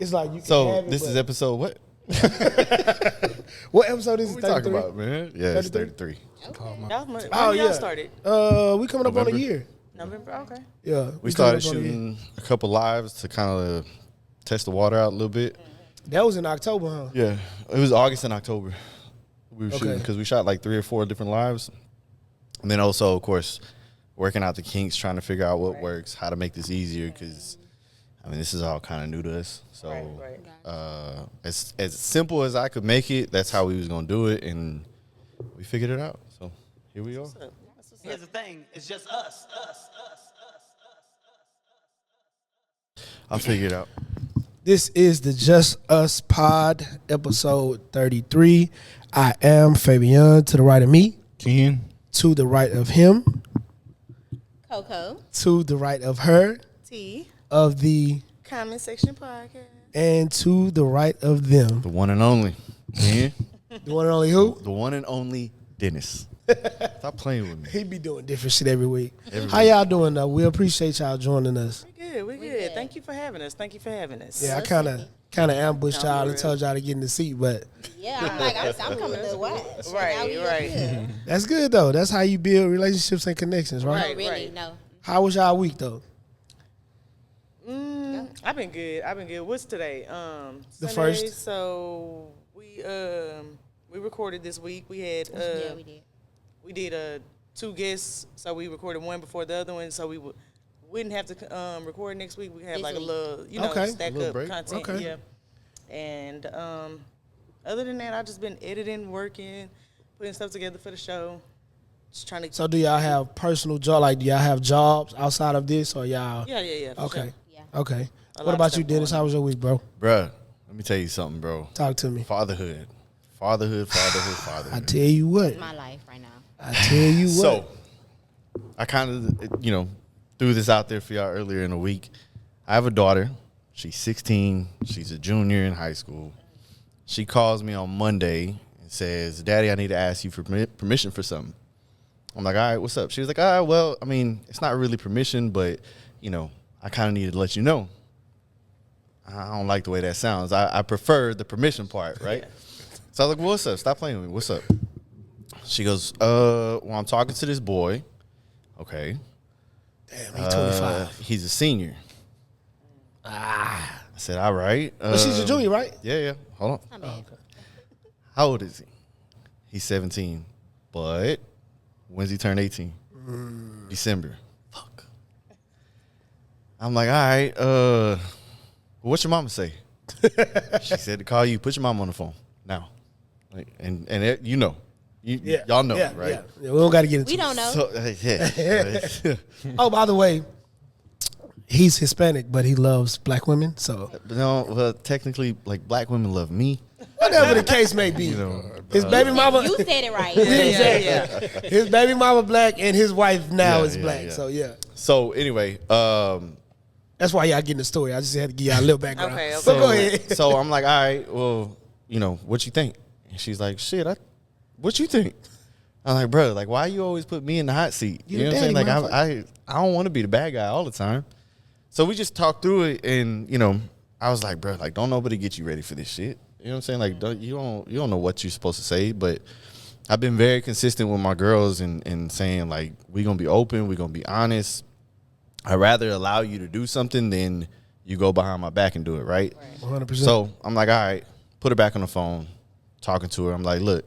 It's like you can So have it, this is episode what? What episode is it? What we talking about, man? Yeah, it's 33. When Oh, y'all yeah. started? We coming up on a year. November. Okay. Yeah. We started shooting a couple lives to kind of test the water out a little bit. That was in October, huh? Yeah, it was August and October. We were shooting Okay. because we shot like 3 or 4 different lives. And then also, of course, working out the kinks, trying to figure out what works, how to make this easier because, I mean, this is all kind of new to us. So as simple as I could make it, that's how we was going to do it, and we figured it out. So here we are. Here's the thing. It's just us. I'll figure it out. This is the Just Us Pod, episode 33. I am Fabian, to the right of me. Ken. To the right of him. Coco. To the right of her. T. Of the Comment Section Podcast. And to the right of them. The one and only. Yeah. The one and only who? The one and only Dennis. Stop playing with me. He be doing different shit every week. How y'all doing, though? We appreciate y'all joining us. We good. Thank you for having us. Yeah, I kind of ambushed y'all and told y'all to get in the seat, but yeah, I'm like, I'm coming to watch. Right. That's good though. That's how you build relationships and connections, right? Really, no. How was y'all week though? I've been good. What's today? The Sunday, first. So we recorded this week. We had Yeah, we did. we did 2 guests. So we recorded one before the other one. So we wouldn't have to record next week. We have This like a week. little, Okay. stack A little up break. content. Okay. Yeah. And other than that, I've just been editing, working, putting stuff together for the show. Just trying to. So do y'all have personal job? Like, do y'all have jobs outside of this, or y'all? Yeah. for Okay. sure. Yeah. Okay. A lot What of about stuff you, Dennis? going How was your week, bro? Bruh, let me tell you something, bro. Talk to me. Fatherhood. I tell you what. It's my life right now. I tell you what. So, I kind of, threw this out there for y'all earlier in the week. I have a daughter. She's 16. She's a junior in high school. She calls me on Monday and says, Daddy, I need to ask you for permission for something. I'm like, all right, what's up? She was like, well, I mean, it's not really permission, but, I kind of need to let you know. I don't like the way that sounds. I prefer the permission part, right? So I was like, well, what's up? Stop playing with me. What's up? She goes, well, I'm talking to this boy. Okay. Damn, he's 25. He's a senior. I said, all right. But she's a junior, right? Yeah. Hold on. Not bad. How old is he? He's 17. But when's he turn 18? December. Fuck. I'm like, all right. What's your mama say? She said to call you. Put your mom on the phone now. Like, and it, y'all know, right? Yeah. We don't got to get into We it. don't know. So, yeah. Oh, by the way, he's Hispanic, but he loves black women. So No, well, technically, like, black women love me. whatever the case may be, his baby mama. You said it right. Yeah. His baby mama black, and his wife now Yeah, is yeah, black. yeah. So yeah, So anyway, that's why y'all getting the story. I just had to give y'all a little background. Okay. So go ahead. So I'm like, all right, well, what you think? And she's like, shit, what you think? I'm like, bro, like, why you always put me in the hot seat? You You know the what I'm saying? daddy, Like, I don't want to be the bad guy all the time. So we just talked through it, and I was like, bro, like, don't nobody get you ready for this shit. You know what I'm saying? Like, you don't know what you're supposed to say, but I've been very consistent with my girls and saying, like, we're gonna be open, we're gonna be honest. I'd rather allow you to do something than you go behind my back and do it, right? 100%. So I'm like, all right, put her back on the phone, talking to her. I'm like, look,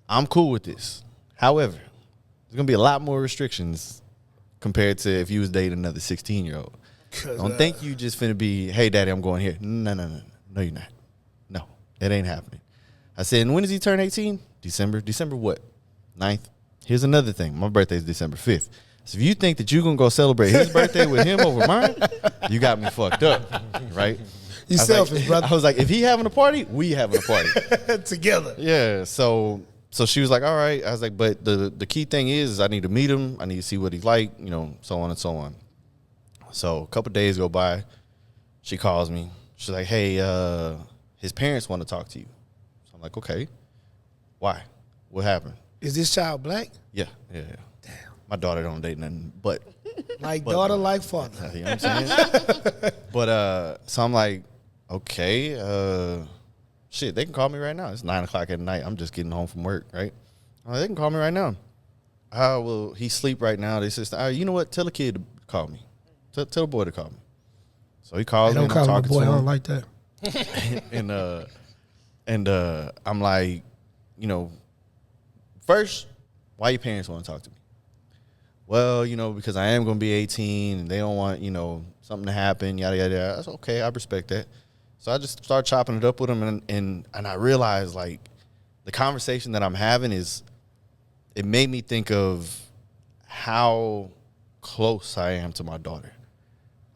I'm cool with this. However, there's gonna be a lot more restrictions compared to if you was dating another 16-year-old. Don't think you just finna be, hey, daddy, I'm going here. No, you're not. No, it ain't happening. I said, and when does he turn 18? December what? 9th? Here's another thing. My birthday's December 5th. So if you think that you're going to go celebrate his birthday with him over mine, you got me fucked up, right? You selfish, brother. I was like, if he having a party, we having a party. Together. Yeah, so she was like, all right. I was like, but the key thing is I need to meet him. I need to see what he's like, so on and so on. So a couple days go by. She calls me. She's like, hey, his parents want to talk to you. So I'm like, okay. Why? What happened? Is this child black? Yeah. Damn. My daughter don't date nothing but. Like daughter, like father. You know what I'm saying? But so I'm like, okay, shit, they can call me right now. It's 9 o'clock at night. I'm just getting home from work, right? They can call me right now. Well, he sleep right now. They said, you know what? Tell the kid to call me. Tell the boy to call me. So he calls me. Don't And call I'm my talking boy. I to him. don't like that. and I'm like, you know, first, why your parents want to talk to me? Well, you know, because I am going to be 18 and they don't want, you know, something to happen, yada, yada, yada. That's okay. I respect that. So I just start chopping it up with them. And I realized, like, the conversation that I'm having it made me think of how close I am to my daughter.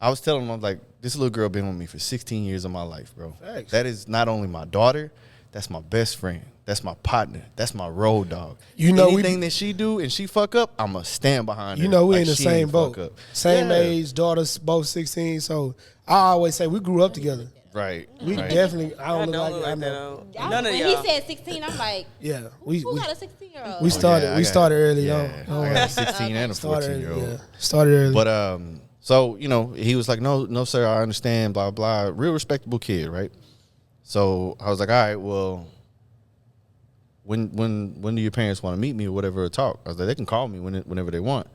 I was telling them, I was like, this little girl been with me for 16 years of my life, bro. Thanks. That is not only my daughter, that's my best friend. That's my partner. That's my road dog. You know, anything that she do and she fuck up, I'ma stand behind her. You know, we like in the she same ain't fuck boat. up. Same Yeah. age, daughters, both 16. So I always say we grew up together. Right. We right. definitely, I I don't don't look look like I like that know. old. Y'all- None of when y'all. he said 16, I'm like, Yeah, we who got a 16-year-old? we started I got- started early yeah, though. I got a 16 and a Started 14-year-old. early. Yeah, started early. But so you know, he was like, no, sir, I understand, blah blah. Real respectable kid, right? So I was like, all right, well, when do your parents want to meet me or whatever or talk? I was like, they can call me whenever they want.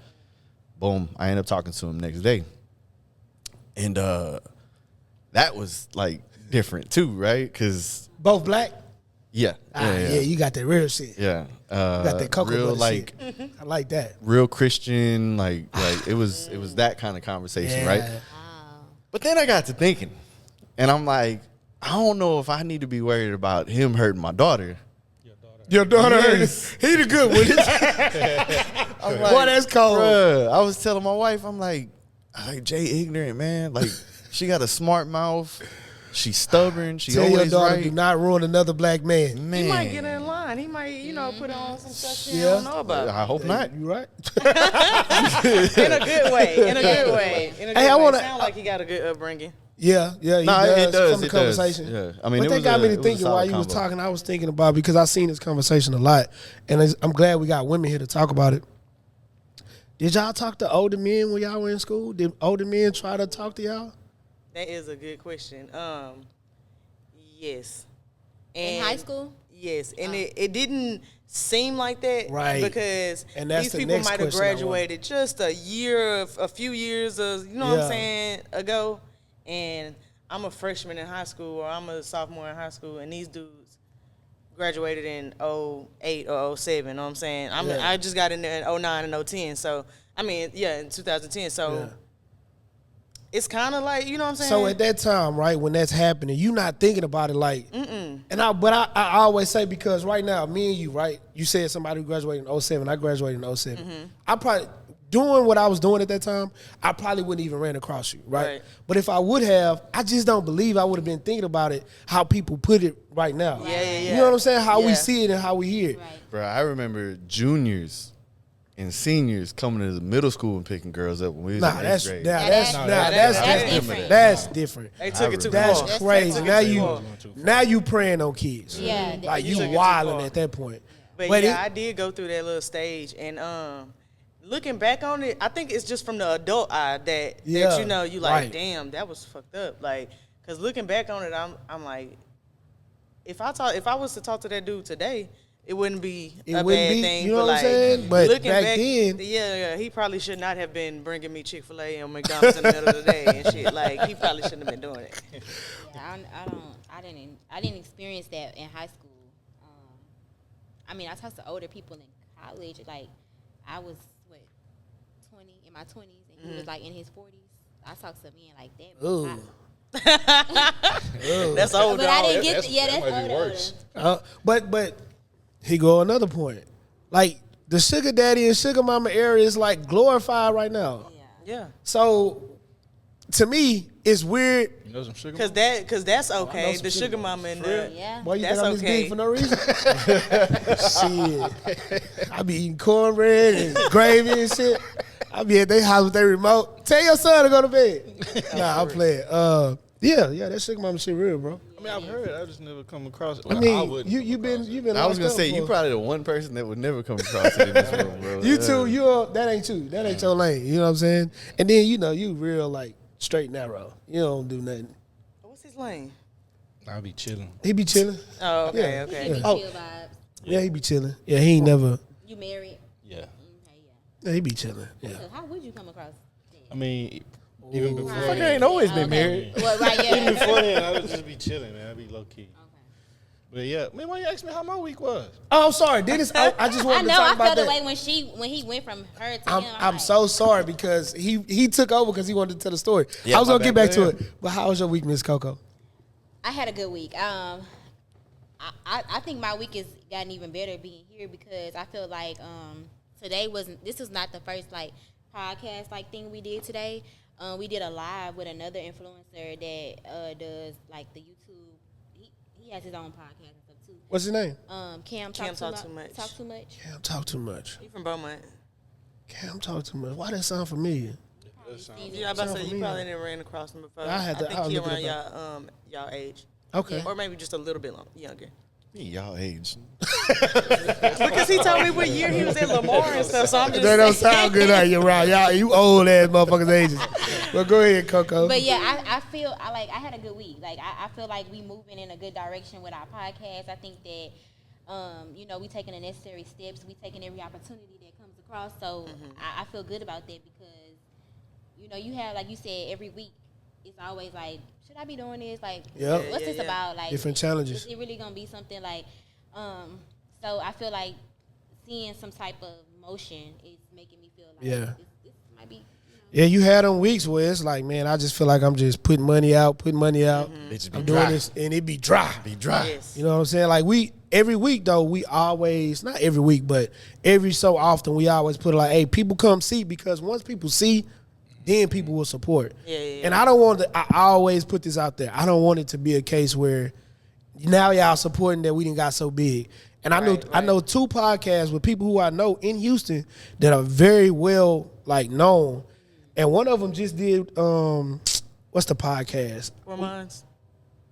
Boom, I end up talking to him next day, and that was like different too, right? Because both black. yeah, You got that real shit. yeah, You got that cocoa real butter like. shit. I like that. Real Christian, like it was that kind of conversation, right? Yeah. But then I got to thinking, and I'm like, I don't know if I need to be worried about him hurting my daughter. Your daughter, Yes. he the good one. I'm like, Boy, that's cold. Bruh, I was telling my wife, I'm like Jay ignorant, man. Like she got a smart mouth. She's stubborn. She Tell your always daughter right. do not ruin another black man. Man, He might get in line. He might, put on some stuff she Yeah. don't know about. I hope not. You right? In a good way. In a good way. In a good Hey, I way. wanna- Sound like he got a good upbringing. Yeah, he It does, does. from the It does. conversation. Yeah, I mean, But it they was got a- me it to was a thinking solid while you was combo. talking. I was thinking about, because I seen this conversation a lot, and I'm glad we got women here to talk about it. Did y'all talk to older men when y'all were in school? Did older men try to talk to y'all? That is a good question. Yes. In high school? Yes, and it didn't seem like that, Right. Because And that's these the people next might have question I want. graduated just a few years, you know what Yeah. I'm saying, ago, and I'm a freshman in high school or I'm a sophomore in high school, and these dudes graduated in 08 or 07, you know what I'm saying? Yeah. I just got in there in 09 and 010, so, in 2010, so Yeah. it's kind of like, you know what I'm saying? So at that time, right, when that's happening, you not thinking about it like, and I always say, because right now, me and you, right, you said somebody who graduated in 07, I graduated in 07. I probably, doing what I was doing at that time, I probably wouldn't even ran across you, right? Right. But if I would have, I just don't believe I would have been thinking about it, how people put it right now. Yeah. You know what I'm saying? How we Yeah. see it and how we hear it. Right. Bro, I remember juniors and seniors coming to the middle school and picking girls up when we was Nah, in that's 8th grade. That's different. That's different. They took it too That's far. crazy. They took Now it too you far. now you preying on kids. Yeah. Like you took it too wilding far. at that point. But yeah, I did go through that little stage, and looking back on it, I think it's just from the adult eye that Yeah, you know, you like, right. damn, that was fucked up. Like, cause looking back on it, I'm like, if I was to talk to that dude today, it wouldn't be It a wouldn't bad be, thing. you know but what I'm like, saying? But looking back back, then- yeah, he probably should not have been bringing me Chick-fil-A and McDonald's in the middle of the day and shit. Like, he probably shouldn't have been doing it. Yeah, I didn't experience that in high school. I talked to older people in college. Like, I was 20 in my 20s, and he was like in his 40s. I talked to men like that. Ooh. That's old, But I dog. didn't get That's- yeah, that that's might be older. worse. But he go another point. Like the sugar daddy and sugar mama area is like glorified right now. Yeah. So to me, it's weird. You know some sugar? Cause that's okay. some The sugar sugar mama and the Yeah. Boy, you That's think I'm this okay. big for no reason? Shit. I be eating cornbread and gravy and shit. I be at their house with their remote. Tell your son to go to bed. Nah, I'm playing. Yeah, that sugar mama shit real, bro. I mean, I've heard it. I just never come across it. I Well, mean, wouldn't you've come across been. it. I was gonna locked say up you for- probably the one person that would never come across it in this room, bro. You too. That ain't you. That ain't your lane. You know what I'm saying? And then you real like straight narrow. You don't do nothing. what's his lane? I'll be chilling. He be chilling. Oh, okay, Yeah. okay. Give me Oh. chill vibes. Yeah, he be chilling. Yeah, he ain't never. You married? Yeah. Okay, yeah. Yeah, he be chilling. Yeah. So how would you come across that? I mean, even before Right. that, ain't always been Okay. married. Well, right, yeah. even before that, I would just be chilling, man. I'd be low key. Okay. But yeah, man, why you ask me how my week was? Oh, I'm sorry. Dennis, I just I wanted to know. talk I about felt the that. way when he went from her to him. I'm like, so sorry because he took over because he wanted to tell the story. Yeah, I was my gonna get bad. back to Yeah. it, but how was your week, Miss Coco? I had a good week. I think my week has gotten even better being here because I feel like this was not the first like podcast like thing we did today. We did a live with another influencer that does like the YouTube. He has his own podcast and stuff too. What's his name? Cam Cam talk Talk too Too much. Much. Talk too much. Cam talk too much. You from Beaumont? Cam talk too much. Why that sound familiar? Yeah, I about to Sound say you familiar. probably didn't ran across him before. I had to- I think was he looking around it y'all age. Okay. Or maybe just a little bit younger. Y'all age. Because he told me what year he was at Lamar and stuff, so I'm just That don't saying. sound good out here, right? Y'all, you old ass motherfuckers ages. Well, go ahead, Coco. But yeah, I feel I had a good week. Like I feel like we moving in a good direction with our podcast. I think that we taking the necessary steps. We taking every opportunity that comes across. So I feel good about that because you have, like you said, every week it's always like, should I be doing this? Like, Yep. what's this about? Like, Different challenges. Is it really gonna be something like? So I feel like seeing some type of motion is making me feel like Yeah. this might be. Yeah, you had them weeks where it's like, man, I just feel like I'm just putting money out. Bitch, be I'm dry. doing this, and it be dry. Be dry. Yes. You know what I'm saying? Like every week though, we always, not every week, but every so often we always put it like, hey, people come see, because once people see, then people will support. Yeah. And I don't want to, I always put this out there. I don't want it to be a case where now y'all supporting that we didn't got so big. And I know 2 podcasts with people who I know in Houston that are very well like known. And one of them just did what's the podcast? Poor Minds.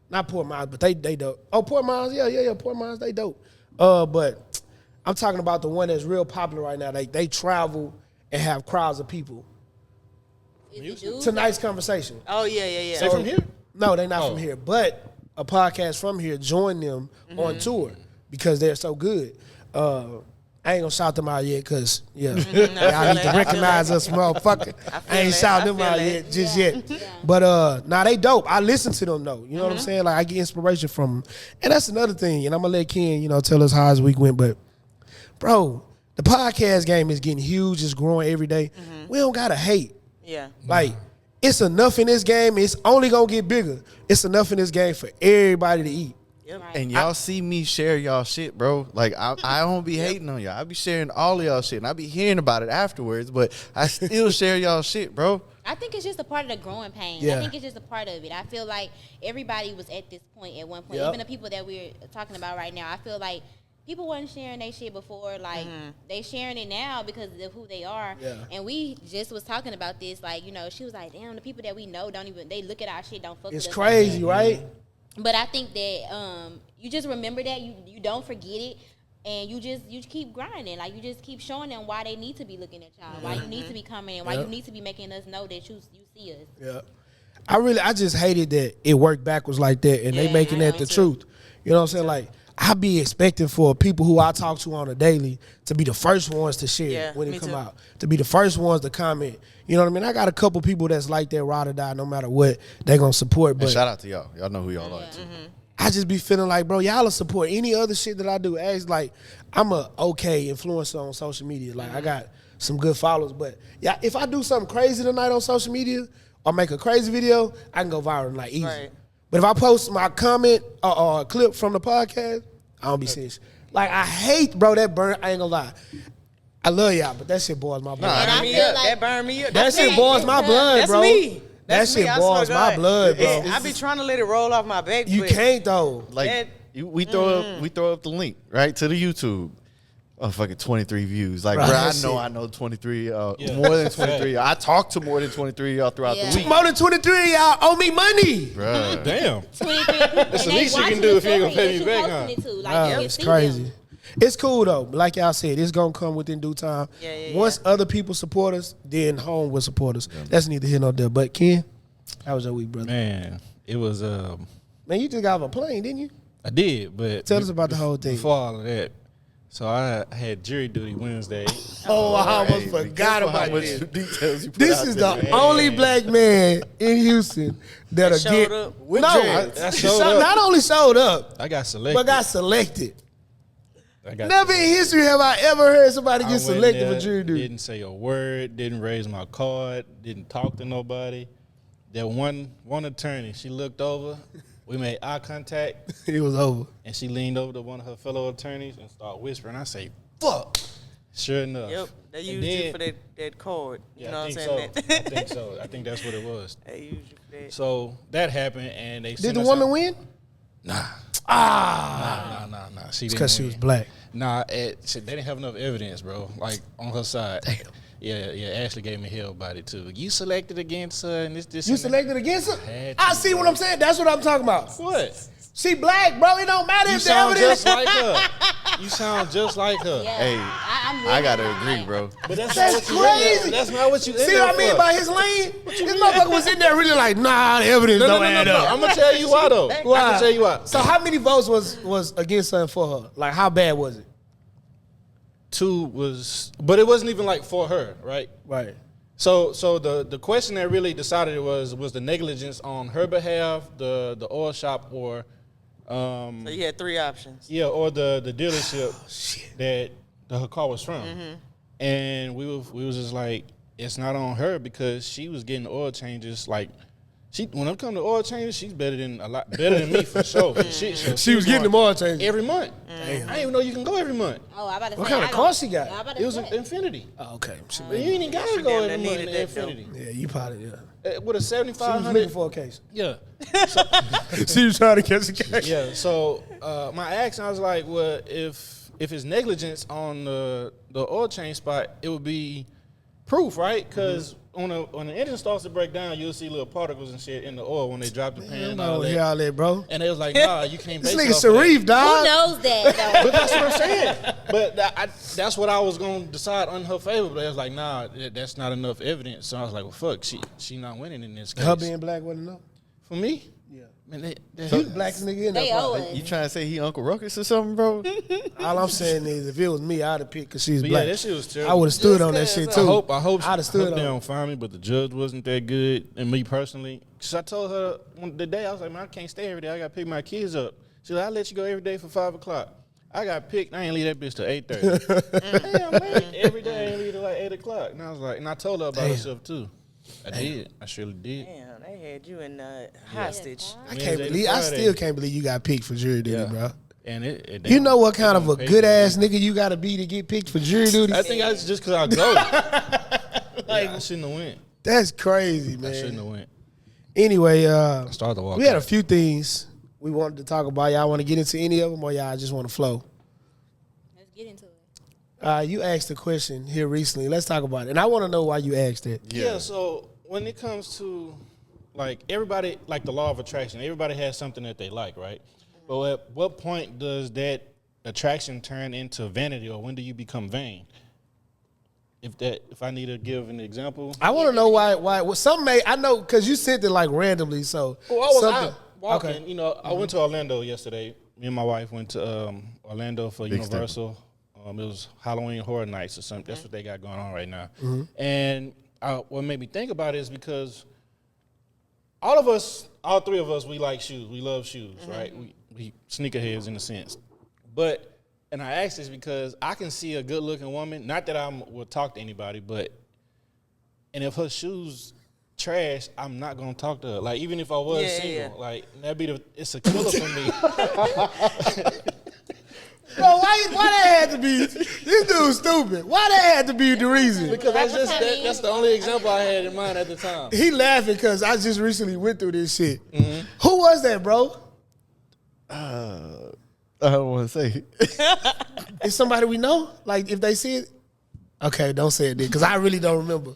Not Poor Minds, but they dope. Oh, Poor Minds, yeah, Poor Minds, they dope. But I'm talking about the one that's real popular right now. They travel and have crowds of people. Is it dudes? Tonight's conversation. Oh, yeah. They from here? No, they're not from here. But a podcast from here joined them on tour because they're so good. I ain't gonna shout them out yet because, y'all need to recognize us, motherfucker. I ain't shout them out yet, just yet. But they dope. I listen to them though. You know what I'm saying? Like I get inspiration from them. And that's another thing. And I'm gonna let Ken, tell us how his week went. But bro, the podcast game is getting huge. It's growing every day. We don't gotta hate. Yeah. Like, it's enough in this game. It's only gonna get bigger. It's enough in this game for everybody to eat. Yep. And y'all see me share y'all shit, bro. Like, I don't be hating on y'all. I be sharing all of y'all shit, and I be hearing about it afterwards, but I still share y'all shit, bro. I think it's just a part of the growing pain. Yeah. I think it's just a part of it. I feel like everybody was at this point at one point. Yep. Even the people that we're talking about right now, I feel like people wasn't sharing their shit before. Like, they sharing it now because of who they are. Yeah. And we just was talking about this. Like, she was like, damn, the people that we know they look at our shit, don't fuck with us. It's like crazy, that. right? But I think that you just remember that. You don't forget it. And you keep grinding. Like, you just keep showing them why they need to be looking at y'all, why you need to be coming, and why you need to be making us know that you see us. Yeah. I just hated that it worked backwards like that, and they Yeah, making I that know the too. truth. You know what I'm saying? Like, I be expecting for people who I talk to on a daily to be the first ones to share Yeah, when me it come too. out, to be the first ones to comment. You know what I mean? I got a couple people that's like that, ride or die, no matter what, they gonna support. And But shout out to y'all. Y'all know who y'all are, too. I just be feeling like, bro, y'all will support any other shit that I do. As like, I'm a okay influencer on social media. Like, I got some good followers. But yeah, if I do something crazy tonight on social media or make a crazy video, I can go viral like easy. Right. But if I post my comment or a clip from the podcast, I don't be serious. Like, I hate, bro, that burn. I ain't gonna lie. I love y'all, but that shit boils my blood. And I Burn me feel up. like That burned me up. That That's shit me. boils my blood, That's bro. me. That That's me. shit I swear boils to my God. blood, bro. I be trying to let it roll off my back. You but can't, though. Like, That- we throw up the link, right, to the YouTube. Oh, fucking 23 views. Like, Right, bro, that shit. I know 23, more than 23. I talk to more than 23 y'all throughout Yeah. the week. More than 23 of y'all owe me money. Bruh. Damn. 23 people. That's the least you can do if you ain't gonna pay me back, huh? Like, It's crazy. It's cool though. Like y'all said, it's gonna come within due time. Yeah. Once other people support us, then home will support us. That's neither here nor there. But Ken, how was your week, brother? Man, it was Man, you just got off a plane, didn't you? I did, but Tell us about the whole thing. Before all of that, so I had jury duty Wednesday. Oh, I almost Hey, forgot be careful about how much this. details you put This out is there, the man. only black man in Houston that'll That showed get up? With no. dreads. I showed up. Not only showed up, I got selected. but got selected. I got Never in history have I ever heard somebody I get went selected there, for jury duty. Didn't say a word. Didn't raise my card. Didn't talk to nobody. That one attorney, she looked over. We made eye contact, It was over. and she leaned over to one of her fellow attorneys and started whispering. I say, "Fuck." Sure enough. Yep, they And used you then- for that card. You Yeah, know I what I'm think saying? so. I think so. I think that's what it was. They used you for that. So that happened, and they Did sent the us woman out. win? Nah. Ah, Nah. She it's didn't because she win. was black. Nah, shit, they didn't have enough evidence, bro. Like on her side. Damn. Yeah. Ashley gave me hell about it too. You selected against her, and this. You and that. selected against her? Had I to, see what bro. I'm saying. That's what I'm talking about. What? She black, bro. It don't matter You if the sound evidence. just like her. You sound just like her. Yeah, Hey, I'm I gotta with agree, you. bro. But that's That's not what you in crazy. there. That's not what you in See there what I mean for. by his lane? This motherfucker was in there really like, nah, the evidence don't add up. I'm gonna tell you why though. I'm Why? gonna tell you why. So how many votes was against her and for her? Like how bad was it? 2 was, but it wasn't even like for her, right? Right. So the question that really decided it was the negligence on her behalf, the oil shop, or So you had 3 options. yeah, or the dealership that her car was from. And we was just like, it's not on her because she was getting oil changes. Like when it come to oil changes, she's better than me for sure. For shit show. She was getting them all changed. every month. I didn't even know you can go every month. Oh, I about to What say, kind of I car don't- she got? I about to It was say. an Infinity. Oh, okay. She, But you ain't even gotta She go damn every near month in needed the that, though. Infinity. yeah, you probably yeah. With a She was looking 7,500. for a case. Yeah. She was trying to catch a case. Yeah. So my action, I was like, well, if it's negligence on the oil change spot, it would be proof, right? Because when the engine starts to break down, you'll see little particles and shit in the oil when they drop the pan I and all don't that. hear all that, bro. And they was like, nah, you can't This base nigga it off of that. Sharif, Who dog. knows that, But that's what I'm saying. But that's what I was going to decide on her favor. But they was like, nah, that's not enough evidence. So I was like, well, fuck, she not winning in this case. Her being black wasn't enough. For me? Yeah. Man, You the blackest nigga in They there. owe probably. us. You trying to say he Uncle Ruckus or something, bro? All I'm saying is, if it was me, I'd have picked because she's But black. yeah, that shit was terrible. I would have stood on that shit too. I hope I'd have stood they on. don't find me, but the judge wasn't that good. And me personally, because I told her the day, I was like, man, I can't stay every day. I got to pick my kids up. She's like, I'll let you go every day for 5 o'clock. I got picked. I ain't leave that bitch till 8:30. Damn, man. Every day I ain't leave till like 8 o'clock. And I was like, and I told her about herself too. I did. I surely did. Damn, they had you in hostage. I Wednesday can't to believe. I Friday. still can't believe you got picked for jury duty, Yeah. bro. And it You know what kind of a they good don't pay ass nigga you gotta be to get picked for jury duty? I think that's just because I go. Like, I shouldn't have went. That's crazy, I shouldn't man. have went. Anyway, I started to walk we had a out. few things we wanted to talk about. Y'all want to get into any of them, or y'all just want to flow? Let's get into it. You asked a question here recently. Let's talk about it, and I want to know why you asked it. Yeah, so when it comes to like everybody, like the law of attraction, everybody has something that they like, right? But at what point does that attraction turn into vanity, or when do you become vain? If I need to give an example, I want to know why. Well, some may I know because you sent it like randomly. So I was something- out walking. Okay. You know, I went to Orlando yesterday. Me and my wife went to Orlando for Big Universal. It was Halloween Horror Nights or something. That's what they got going on right now. And what made me think about it is because all 3 of us, we like shoes. We love shoes, right? We sneakerheads in a sense. And I ask this because I can see a good-looking woman. Not that I would talk to anybody, and if her shoes trash, I'm not gonna talk to her. Like even if I was Yeah, single, yeah. like it's a killer for me. Bro, why that had to be? This dude's stupid. Why that had to be the reason? Because that's the only example I had in mind at the time. He laughing because I just recently went through this shit. Who was that, bro? I don't want to say. Is somebody we know? Like if they see it? Okay, don't say it then, because I really don't remember.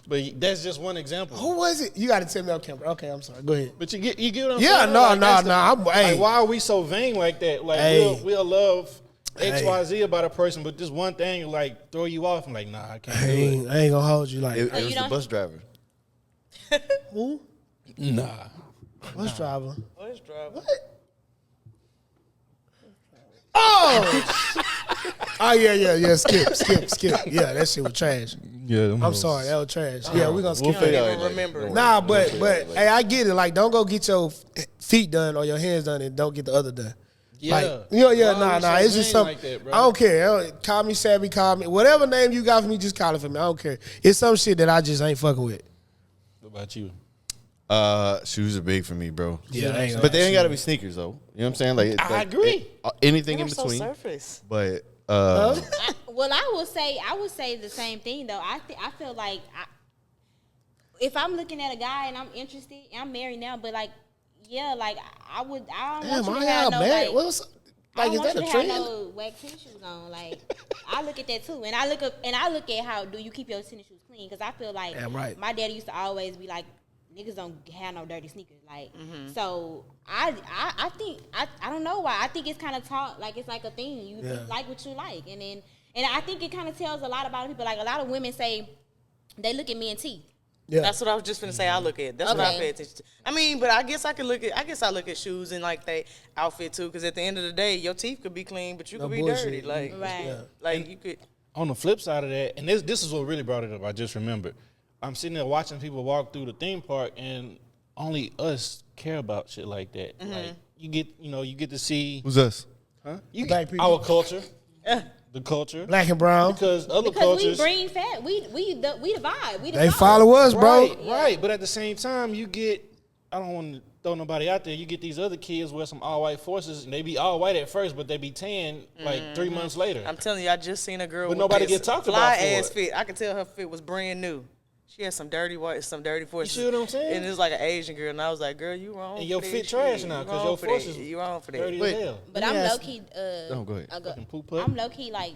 But that's just one example. Who was it? You got to tell me on camera. Okay, I'm sorry. Go ahead. But you get what I'm Yeah, saying? no. Like, that's Hey, Like, why are we so vain like that? Like, Hey. we'll love X, Hey. Y, Z about a person, but this one thing will, like, throw you off. I'm like, nah, I can't I do it. ain't gonna hold you like It you was the don't- bus driver. who? Nah. Bus driver. Bus driver. What? Oh! Oh, yeah. Skip. Yeah, that shit was trash. Yeah, I'm sorry, that was trash. Yeah, we're going to skip We'll figure that. it out. Remember. Nah, but hey, I get it. Like, don't go get your feet done or your hands done and don't get the other done. Yeah. Like, Why nah. we It's so just mean something. like that, bro? I don't care. Call me Savvy, call me. Whatever name you got for me, just call it for me. I don't care. It's some shit that I just ain't fucking with. What about you? Shoes are big for me, bro. Yeah, But they ain't gotta be sneakers though. You know what I'm saying? Like I agree. Anything in You're so between. surface. But Well, I would say the same thing though. I feel like if I'm looking at a guy and I'm interested, I'm married now, but like, yeah, like I don't Damn, want you why to have y'all no mad? like. What's I like? don't Is want that you a to have trend? no wax tennis shoes on. Like, I look at that too, and I look at how do you keep your tennis shoes clean? Because I feel like Yeah, right. my daddy used to always be like, niggas don't have no dirty sneakers. Like, so I think I don't know why. I think it's kind of taught like it's like a thing. You like what you like, and I think it kind of tells a lot about people. Like a lot of women say they look at men teeth. Yeah. That's what I was just finna say. I look at. That's what I pay attention to. I mean, but I guess I look at shoes and like they outfit too. Because at the end of the day, your teeth could be clean, but you No could be bullshit. dirty. Like, Right. Yeah. like you could. On the flip side of that, and this is what really brought it up. I just remembered. I'm sitting there watching people walk through the theme park, and only us care about shit like that. Like you get to see who's us? Black people. our culture, the culture, Black and brown. because other Because cultures. we bring fat. We divide. We They divide. follow us, bro. Right. But at the same time, you get, I don't want to throw nobody out there, you get these other kids wear some all-white forces, and they be all white at first, but they be tan like 3 months later. I'm telling you, I just seen a girl But with nobody this get talked fly about for ass it. fit. I could tell her fit was brand new. She had some dirty forces. see what I'm saying? And it was like an Asian girl, and I was like, "Girl, you wrong." And your for fit that trash shit. now, You 'cause wrong your for forces that. You wrong for that. dirty Wait. as hell. But Let I'm me low ask- key. Oh, go ahead. Fucking poop putt. I'm low key like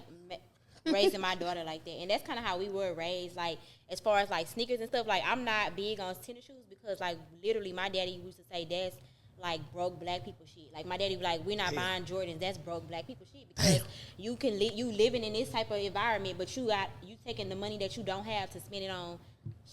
raising my daughter like that, and that's kind of how we were raised. Like as far as like sneakers and stuff, like I'm not big on tennis shoes because like literally my daddy used to say that's like broke black people shit. Like my daddy be like, we're not buying Jordans. That's broke black people shit because you can you living in this type of environment, but you taking the money that you don't have to spend it on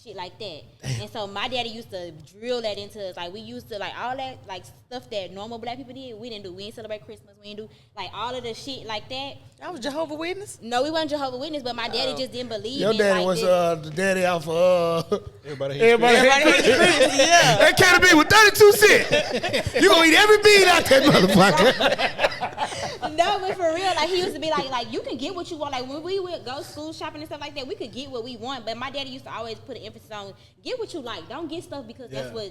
shit like that. And so my daddy used to drill that into us. Like we used to like all that like stuff that normal black people did. We didn't do. We didn't celebrate Christmas. We didn't do like all of the shit like that. I was Jehovah's Witness. No, we wasn't Jehovah's Witness, but my daddy just didn't believe Your in daddy like was this. the daddy out for Everybody everybody. Yeah. That can't be with 32 cents. You gonna eat every bean out that motherfucker. No, but for real, like he used to be like you can get what you want. Like when we would go school shopping and stuff like that, we could get what we want. But my daddy used to always put an emphasis on get what you like. Don't get stuff because that's what's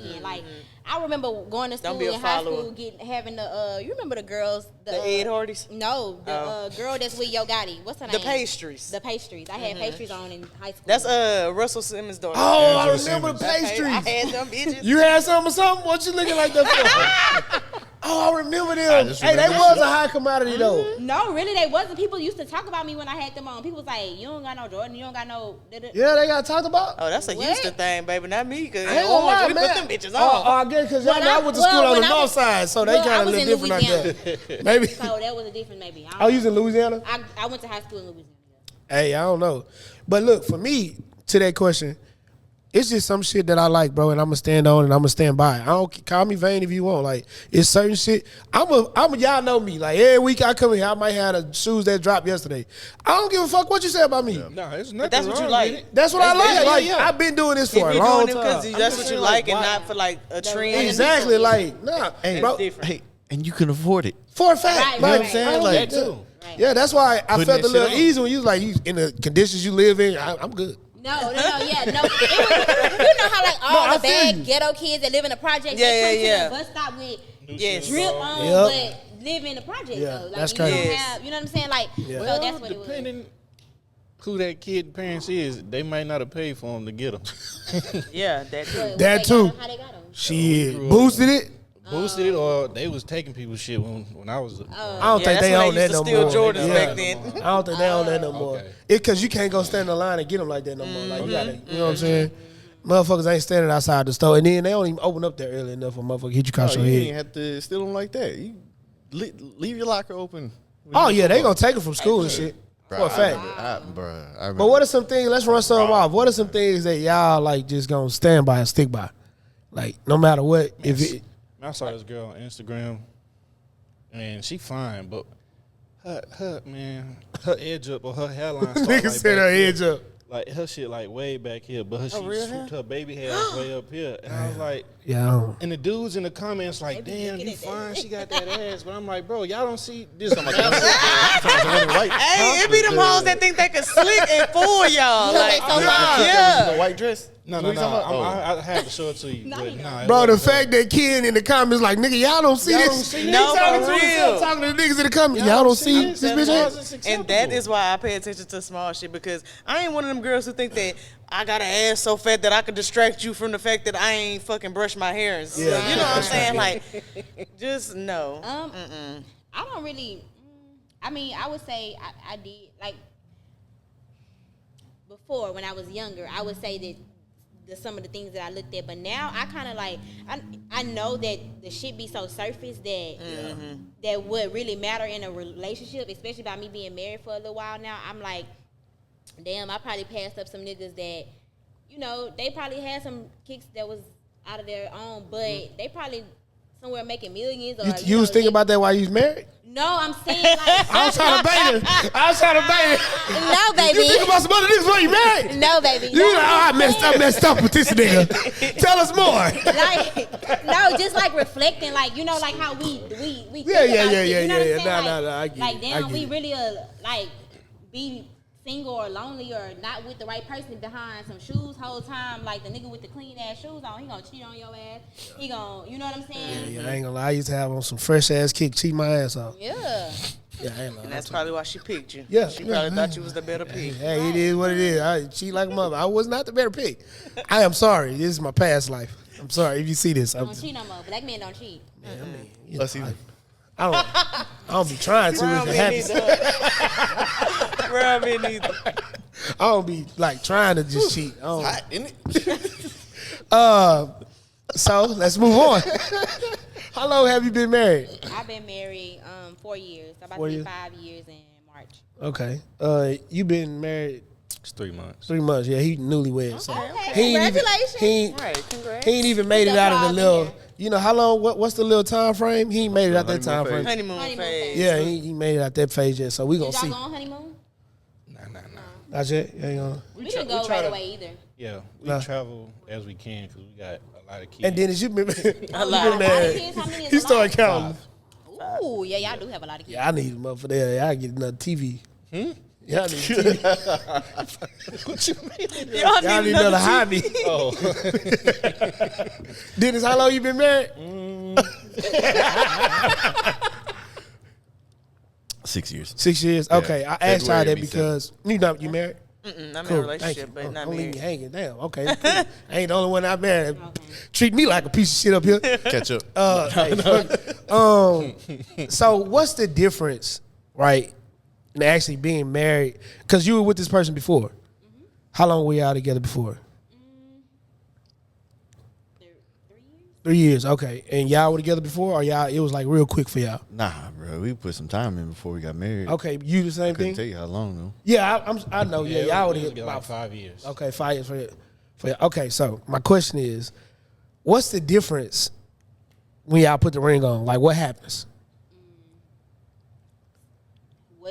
in. Like I remember going to Don't school be a in high follower. school, having the you remember the girls, The Ed Hardys. No, the girl that's with Yo Gotti. What's her name? The pastries. The pastries. I had pastries on in high school. That's Russell Simmons' daughter. Oh, I Angela remember the Simmons. pastries. I had them bitches. You had some or something? What you looking like that for? Oh, I remember them. just Hey, they remember was shit. a high commodity though. No, really, they wasn't. People used to talk about me when I had them on. People was like, "You don't got no Jordan. You don't got no." Yeah, they got talked about. Oh, that's a What? Houston thing, baby, not me. Cause I ain't gonna lie, we man. put them bitches Oh, on. I guess because y'all When know I I- went to school well, on the when I north was- side, so they well, I kind of was live in different out there. Maybe. So that was a difference, maybe. Oh, you was in Louisiana? I went to high school in Louisiana. Hey, I don't know. But look, for me, to that question, it's just some shit that I like, bro, and I'm gonna stand on and I'm gonna stand by. I don't call me vain if you want. Like, it's certain shit. I'm a y'all know me. Like every week I come here, I might have the shoes that dropped yesterday. I don't give a fuck what you say about me. No, it's nothing But that's what you wrong like. with it. That's what I like. yeah, Like yeah. I've been doing this If for a you're long doing it time. because that's what you like and not for like a trend. Exactly. Like, nah, Hey, bro. different. hey, and you can afford it. For a fact, Right, like, right, You know what I'm saying? I don't Like, get that. too. Right. Yeah, that's why I Putting felt that a little shit on. easy when you was like, you in the conditions you live in. I'm good. No, yeah, no. It was, you know how like all I the feel you. bad ghetto kids that live in the project, Yeah, they yeah, come to the bus stop with Yes. drip on, Yep. but live in the project Yeah, though. Like that's you crazy. don't Yes. have, you know what I'm saying? Like, so Well, that's what it was. depending who that kid parents is, they might not have paid for him to get them. Yeah, that too. But That they too. got 'em, how they got 'em. Shit, grew up boosted it. Boosted it, or they was taking people's shit when I was. I don't Yeah, think that's they when own they that used no to steal more. Jordans Yeah. back then. I don't think they own that no more. Okay. It cause you can't go stand in the line and get them like that no more. Like you gotta, you know what I'm saying? Motherfuckers ain't standing outside the store, and then they don't even open up there early enough for motherfucker hit you across Oh, your you head. ain't have to steal them like that. You leave your locker open. Oh yeah, they gonna take it from school and shit. Bruh, For a fact. I remember. But what are some things? Let's run some off. What are some things that y'all like just gonna stand by and stick by? Like no matter what, if it. I saw this girl on Instagram, and she fine, but her edge up or her hairline. Nigga like said her edge up. Like her shit like way back here, but she real swooped her baby hair way up here, and I was like, Yeah. I don't- and the dudes in the comments like, They be damn, looking you at that. fine, she got that ass, but I'm like, bro, y'all don't see this. I'm like, Hey, it be them hoes that think they can slick and fool y'all. No, Like, they so yeah. The white dress. no, What you talking about? I had to show it to you. No, but you don't. nah, it Bro, the wasn't her. fact that Ken in the comments like, nigga, y'all don't see Y'all this. don't see He No, talking for to himself, real. talking to the niggas in the comments. Y'all don't see this bitch ass. And that is why I pay attention to small shit, because I ain't one of them girls who think that I got an ass so fat that I could distract you from the fact that I ain't fucking brushed my hair. And stuff. Yeah. You know what I'm saying? Like, just no. I don't really. I mean, I would say I did like before when I was younger. I would say that some of the things that I looked at, but now I kind of like I know that the shit be so surface that that would really matter in a relationship, especially by me being married for a little while now. I'm like, damn, I probably passed up some niggas that, you know, they probably had some kicks that was out of their own, but they probably somewhere making millions. Or, You was thinking about that while you was married? No, I'm saying like I was trying to bait her. I was trying to bait her. no, baby. You think about some other niggas while you married? No, baby. You like, oh, I messed up with this nigga. Tell us more. Like, no, just like reflecting, like, you know, like how we think Yeah, about yeah, shit, you know what I'm saying? Nah, Like, I get like it. damn, I we get it. really like be single or lonely or not with the right person behind some shoes whole time. Like the nigga with the clean ass shoes on, he gonna cheat on your ass. He gonna, you know what I'm saying? Yeah, I ain't gonna lie. I used to have on some fresh ass kick, cheat my ass off. Yeah. Yeah, I ain't gonna And lie. that's probably why she picked you. Yeah, She yeah, probably thought you was the better pick. Hey, it is what it is. I cheat like a mother. I was not the better pick. I am sorry. This is my past life. I'm sorry if you see this. Don't cheat no more. Black men don't cheat. You Let's see. I don't be trying to if it happens. Bro, me neither. I don't be like trying to just cheat. I don't- Hot, isn't it? So let's move on. How long have you been married? I've been married 4 years. I'm about 4 to be years? 5 years in March. Okay. You been married It's 3 months. 3 months. Yeah, he newlywed. So Okay, he ain't even, congratulations. Right, congrats. he ain't even made it out of the Good job little. here. You know how long? What's the little time frame? He ain't made it out that time Honeymoon frame. phase. Honeymoon Honeymoon phase. phase. Yeah, he made it out that phase yet. So we gonna Did y'all see. go on honeymoon? Nah. Not yet. Yeah, you know. We didn't go right away either. Yeah, we Nah. travel as we can because we got a lot of kids. And then as you been, A you lot. been A lot of married, kids? How many is he a started lot? counting. Ooh, yeah, y'all do have a lot of kids. Yeah, I need a motherfucker there. I get another TV. Yeah, I need a TV. What you mean? Y'all Y'all need need another another hobby. Oh, Dennis, how long you been married? 6 years. 6 years. Okay, I asked y'all February that be because you married. I'm in a Cool. relationship, Thank you. but not Don't leave married. me hanging. Damn. Okay. Cool. I ain't the only one out married. Treat me like a piece of shit up here. Catch up. Hey, so what's the difference, right, in actually being married? Because you were with this person before. How long were y'all together before? 3 years. Okay. And y'all were together before, or y'all? It was like real quick for y'all. Nah, bro. We put some time in before we got married. Okay. You the same Couldn't thing? tell you how long though. Yeah, I know. Yeah, y'all would we was have together like 5 years. Okay, 5 years for you. Okay, so my question is, what's the difference when y'all put the ring on? Like, what happens?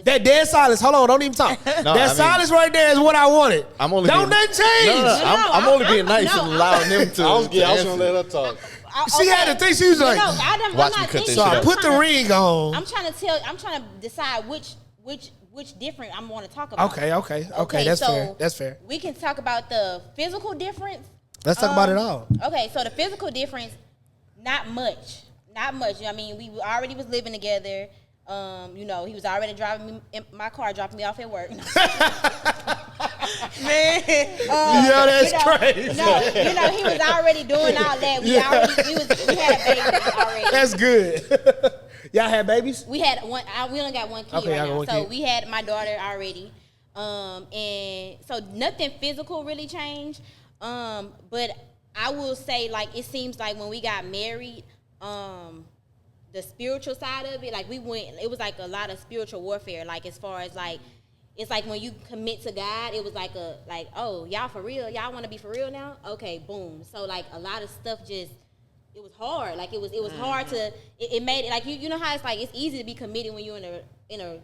That dead silence. Hold on, don't even talk. I That mean- silence right there is what I wanted. I'm only don't being- nothing change. No, I'm only being nice no, and allowing them to. I was to gonna answer. let her talk. She had to think. She was like, I'm Watch me not cut thinking. this so I shit up. put the ring on. I'm trying to decide which different I'm want to talk about. Okay. That's so fair. That's fair. We can talk about the physical difference. Let's talk about it all. Okay, so the physical difference, not much. I mean, we already was living together. You know, he was already driving me in my car, dropping me off at work. Man. Yeah, that's crazy. No, you know, he was already doing all that. We had a baby already. That's good. Y'all had babies? We had one. We only got one kid Okay, right y'all got now. one So kid. we had my daughter already, and so nothing physical really changed. But I will say, like, it seems like when we got married, the spiritual side of it, like it was like a lot of spiritual warfare. Like as far as like it's like when you commit to God, it was like oh, y'all for real? Y'all want to be for real now? Okay, boom. So like a lot of stuff just, it was hard. Like it was hard to, it made it like, you know how it's like, it's easy to be committed when you're in a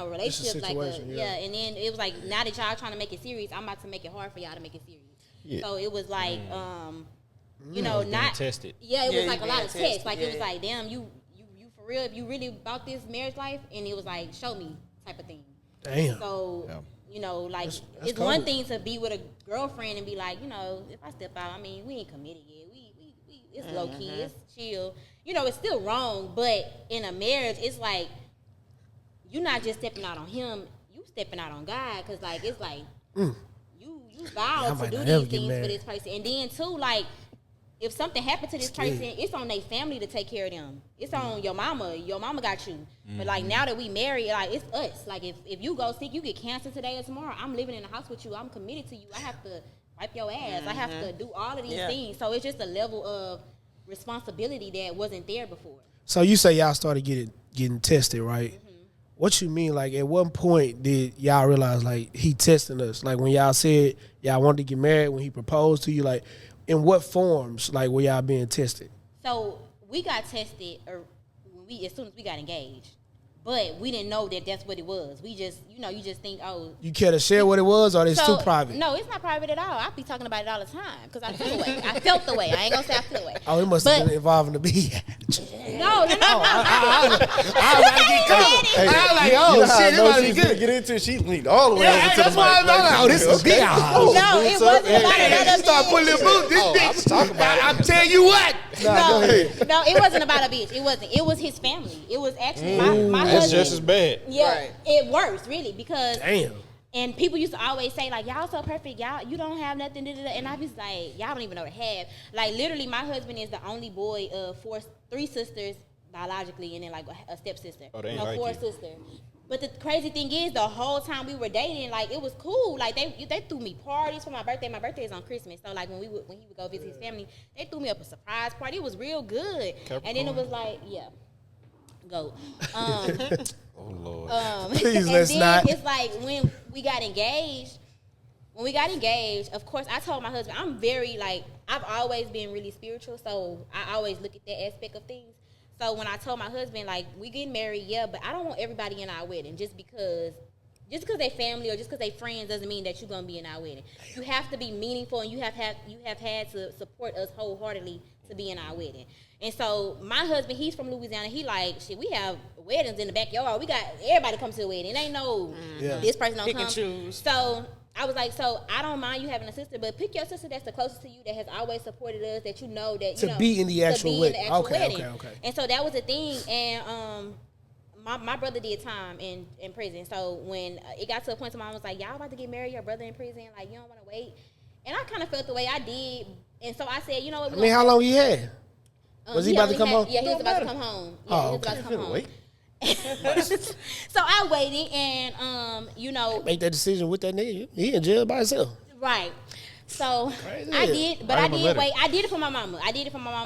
relationship, like and then it was like, now that y'all trying to make it serious, I'm about to make it hard for y'all to make it serious. Yeah. So it was like, not tested. Yeah, it was like a lot of tests. Like it was like, damn, you for real? If you really about this marriage life, and it was like, show me type of thing. Damn. So like that's it's cool. one thing to be with a girlfriend and be like, if I step out, I mean, we ain't committed yet. We it's low key, it's chill. It's still wrong, but in a marriage, it's like you're not just stepping out on him, you stepping out on God, because like it's like you vowed to do these things for this person, and then too, like if something happened to this person, it's on their family to take care of them. It's on your mama. Your mama got you. But like now that we married, like it's us. Like if you go sick, you get cancer today or tomorrow, I'm living in the house with you. I'm committed to you. I have to wipe your ass. I have to do all of these things. So it's just a level of responsibility that wasn't there before. So you say y'all started getting tested, right? Mm-hmm. What you mean? Like at what point did y'all realize like he testing us? Like when y'all said y'all wanted to get married, when he proposed to you, like in what forms like were y'all being tested? So we got tested as soon as we got engaged. But we didn't know that that's what it was. We just, you just think, oh. You care to share what it was, or it's too private? No, it's not private at all. I be talking about it all the time because I feel the way. I felt the way. I ain't gonna say I feel the way. Oh, it must have been involving the bee. No. I was like, oh shit, it might be good. Get into it. She leaned all the way over to that's the why I was like, oh, this is bee. No, it wasn't about another bee. Start pulling the boot. This bitch. I'm telling you what. No, it wasn't about a bitch. It wasn't. It was his family. It was actually my husband. That's just as bad. Yeah, right. It worse, really, because damn. And people used to always say like, y'all so perfect, y'all you don't have nothing, and I was like, y'all don't even know to have. Like literally, my husband is the only boy of three sisters biologically, and then like a stepsister. Oh, they ain't like four you. sisters. But the crazy thing is, the whole time we were dating, like it was cool. Like they threw me parties for my birthday. My birthday is on Christmas, so like when he would go visit his family, they threw me up a surprise party. It was real good. Capricorn. And then it was like, go. Oh Lord. Please and let's then not. It's like when we got engaged. Of course, I told my husband, I'm very like, I've always been really spiritual, so I always look at that aspect of things. So when I told my husband, like, we getting married, but I don't want everybody in our wedding just because they family or just because they friends doesn't mean that you're gonna be in our wedding. You have to be meaningful, and you have had to support us wholeheartedly to be in our wedding. And so my husband, he's from Louisiana. He like, shit, we have weddings in the backyard. We got everybody come to the wedding. It ain't no this person don't Pick come. and choose. So I was like, so I don't mind you having a sister, but pick your sister that's the closest to you, that has always supported us, that to be in the actual wedding. Okay. And so that was the thing. And my brother did time in prison. So when it got to a point, my mom was like, y'all about to get married, your brother in prison, like you don't want to wait. And I kind of felt the way I did. And so I said, you know what? How long you had? Was he about to come home? Yeah, he was about to come home. Yeah, he was about to come home. So I waited, and make that decision with that nigga. He in jail by himself. Right. So I did, but I did wait. I did it for my mama. I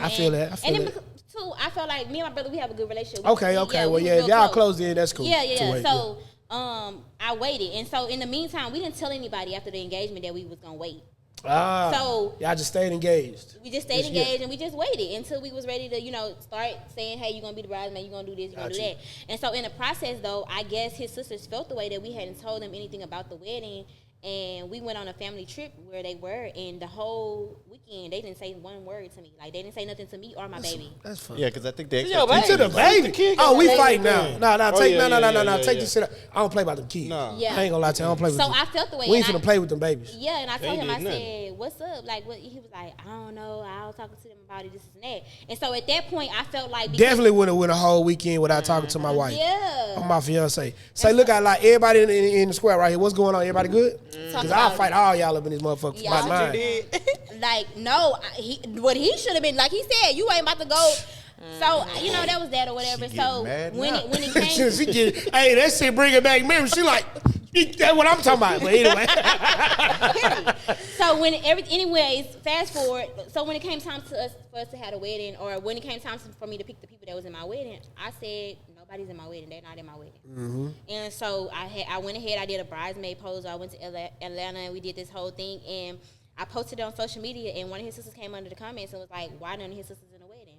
feel that. And then too, I felt like me and my brother, we have a good relationship. Okay. Well, if y'all close in, that's cool. Yeah. So I waited, and so in the meantime, we didn't tell anybody after the engagement that we was gonna wait. So y'all just stayed engaged. We just stayed engaged, and we just waited until we was ready to, start saying, hey, you're gonna be the bridesmaid, you're gonna do this, you're gonna do that. And so in the process, though, I guess his sisters felt the way that we hadn't told them anything about the wedding. And we went on a family trip where they were, and the whole weekend they didn't say one word to me. Like they didn't say nothing to me or my baby. That's funny. Yeah, because I think they to the baby. Oh, we fight now. No. Take this shit up. I don't play about them kids. No. Yeah. I ain't gonna lie to you. I don't play with them. So I felt the way. We ain't finna play with them babies. Yeah, and I told him, I said, what's up? Like, what? He was like, I don't know. I was talking to them about it, this and that. And so at that point, I felt like definitely went a whole weekend without talking to my wife. Yeah. I'm my fiance. Say, look, I like everybody in the square right here. What's going on? Everybody good? Because I'll fight all y'all up in this motherfucker. Yeah, mine. Like, no, what he should have been, like he said, you ain't about to go. So, that was that or whatever. So when it came, hey, that shit bring it back memory. She like, That's what I'm talking about. But anyway. So anyways, fast forward. So when it came time for us to have a wedding, or when it came time for me to pick the people that was in my wedding, I said nobody's in my wedding. They're not in my wedding. Mm-hmm. And so I went ahead. I did a bridesmaid pose. I went to Atlanta and we did this whole thing. And I posted it on social media. And one of his sisters came under the comments and was like, "Why none of his sisters in the wedding?"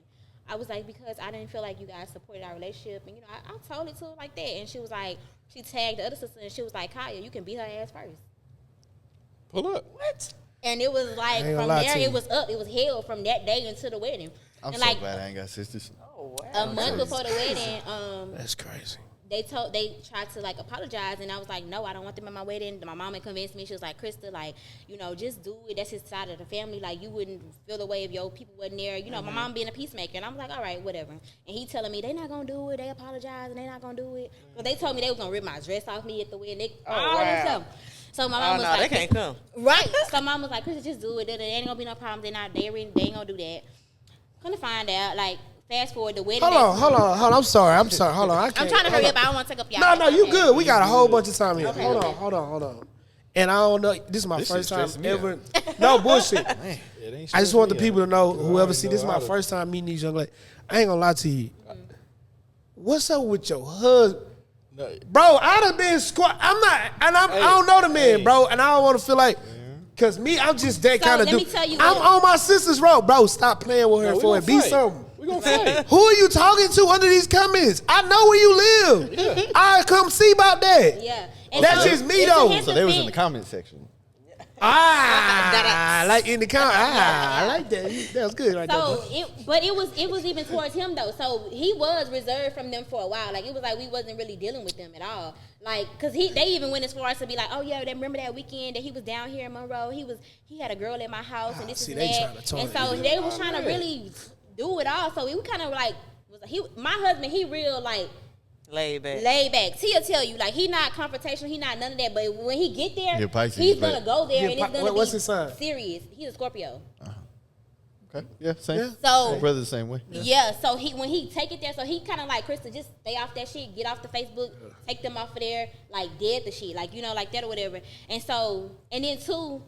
I was like, "Because I didn't feel like you guys supported our relationship." And I told it to her like that. And she was like, she tagged the other sister and she was like, "Kaya, you can beat her ass first." Pull up. What? And it was like from there, it was up. It was hell from that day until the wedding. I'm and so like, glad I ain't got sisters. Oh, wow. a month before the wedding, That's crazy. they tried to like apologize, and I was like, no, I don't want them at my wedding. My mama convinced me. She was like, Krista, like, just do it. That's his side of the family. Like, you wouldn't feel the way if your people wasn't there. My mom being a peacemaker, and I was like, all right, whatever. And he telling me they not gonna do it. They apologize, and they not gonna do it. But they told me they was gonna rip my dress off me at the wedding. All this stuff. So my mom was like, they can't come. Right. So mom was like, Krista, just do it. There ain't gonna be no problem. They ain't gonna do that. Gonna find out, like, fast forward the wedding. Hold on. I'm sorry. Hold on. I'm trying to hurry up. I don't want to take up y'all. No, you good. We got a whole bunch of time here. Okay, Hold on. And I don't know. This is my first time stressing me ever. No bullshit. It ain't I just want the stressing me people out. to know. Whoever already see know this is my how to- first time meeting these young ladies. I ain't gonna lie to you. What's up with your husband? No, Bro, I done been I'm not, and I don't know the man, bro, and I don't want to feel like, cause me, I'm just that So kind of let me dude. tell you I'm what- on my sister's road, bro. Stop playing with her we for gonna it. Be fight. something. We gonna fight. Who are you talking to under these comments? I know where you live. I come see about that. Yeah. And That's just me, though. So they was in the comment section. Like in the comment. I like that. That was good right So there. it was even towards him though. So he was reserved from them for a while. Like it was like we wasn't really dealing with them at all. Like cause they even went as far as to be like, oh yeah, remember that weekend that he was down here in Monroe? He had a girl at my house and this see, is they that. tryna turn And it so into- they was trying to really do it all. So we kind of like my husband, he real like Laid back. He'll tell you like he not confrontational, he not none of that. But when he get there, Yeah, Pisces, he's but- gonna go there Yeah, and it's gonna what's be his sign? serious. He's a Scorpio. Okay. Yeah, same. Yeah. So My brother's the same way. yeah, so when he take it there, so he kind of like Krista, just stay off that shit, get off the Facebook, take them off of there, like dead the shit, like like that or whatever. And then two,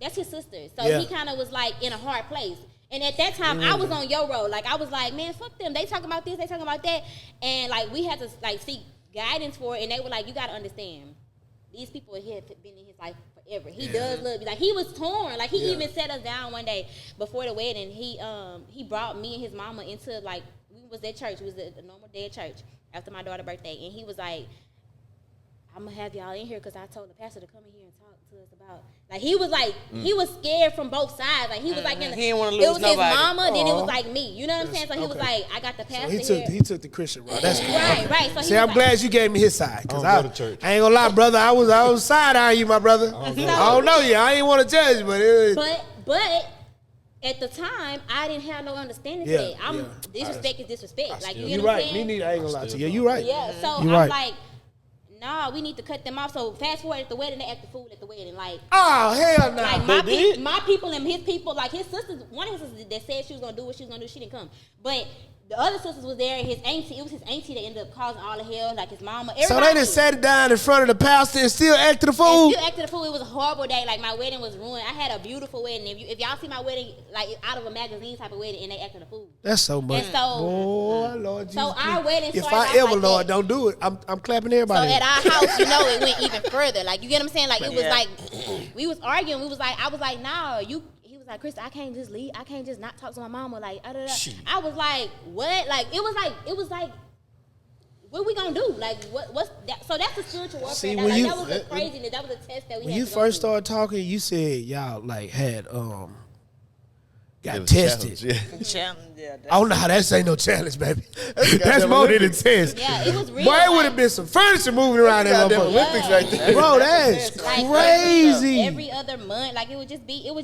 that's his sister, so Yeah. he kind of was like in a hard place. And at that time, I was on your road, like I was like, man, fuck them. They talking about this, they talking about that, and like we had to like seek guidance for it, and they were like, you got to understand, these people here have been in his life forever. He does love you. Like he was torn. Like he even sat us down one day before the wedding. He brought me and his mama into like we was at church. It was a normal day at church after my daughter's birthday, and he was like, I'm gonna have y'all in here because I told the pastor to come in here and talk to us about. Like he was like he was scared from both sides. Like he was like He didn't wanna it lose was nobody. his mama, then it was like me. You know what I'm saying? So he was Okay. like, I got the pastor He took the Christian route. That's good. Right. So he See, was I'm like, glad you gave me his side. Cause I don't go to church. I ain't gonna lie, brother. I was side eyeing you, my brother. I don't know you. I ain't want to judge, but But at the time, I didn't have no understanding Yeah, for that. Disrespect is disrespect. Like you you're know what I'm right. saying? Me neither. I ain't gonna lie to you. Yeah, you're right. Yeah. So You're I'm right. like, nah, we need to cut them off. So fast forward at the wedding, they acted fool at the wedding. Like Oh hell no. like did? my people and his people, like his sisters, one of his sisters that said she was gonna do what she was gonna do, she didn't come. But the other sisters was there, and his auntie, it was his auntie that ended up causing all the hell, like his mama. So Everybody. they just sat it down in front of the pastor and still acted a fool. And still acted a fool. It was a horrible day. Like my wedding was ruined. I had a beautiful wedding. If y'all see my wedding, like out of a magazine type of wedding, and they acted a fool. That's so much. And so, Boy, Lord Jesus. our wedding If started I off ever, like Lord, that. don't do it. I'm clapping So everybody. at our house, it went even further. Like you get what I'm saying? Like it was like we was arguing. We was like, I was like, nah, you. He was like, Krista, I can't just leave. I can't just not talk to my mama. Like, I was like, what? Like it was like, what we gonna do? Like, what's that? So that's the spiritual warfare. See, that, when like, you- that was a craziness. That was a test that we when had you to go first through. started talking, you said y'all like had It got was a tested. challenge, yeah. I don't know how that ain't no challenge, baby. That's goddamn more than a Olympics. test. Yeah, it was real. Boy, it would like- have been some furniture moving around that Goddamn motherfucker. Olympics right there. Bro, that's Like, crazy. Every other month, like it was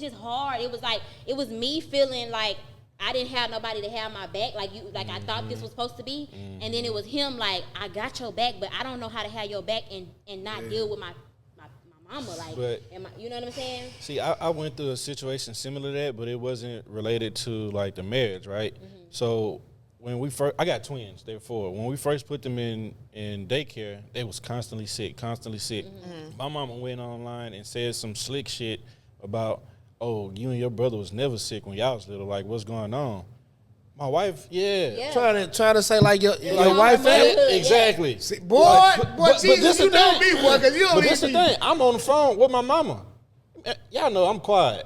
just hard. It was like it was me feeling like I didn't have nobody to have my back. Like I thought this was supposed to be, and then it was him like I got your back, but I don't know how to have your back and not deal with my mama. Like, But- you know what I'm saying? See, I went through a situation similar to that, but it wasn't related to like the marriage, right? So when we first, I got twins. They were 4. When we first put them in daycare, they was constantly sick. My mama went online and said some slick shit about, oh, you and your brother was never sick when y'all was little. Like, what's going on? My wife, trying to say like your wife, exactly. See, boy, Jesus, you know me, boy, because you don't. But this the thing. I'm on the phone with my mama. Y'all know I'm quiet.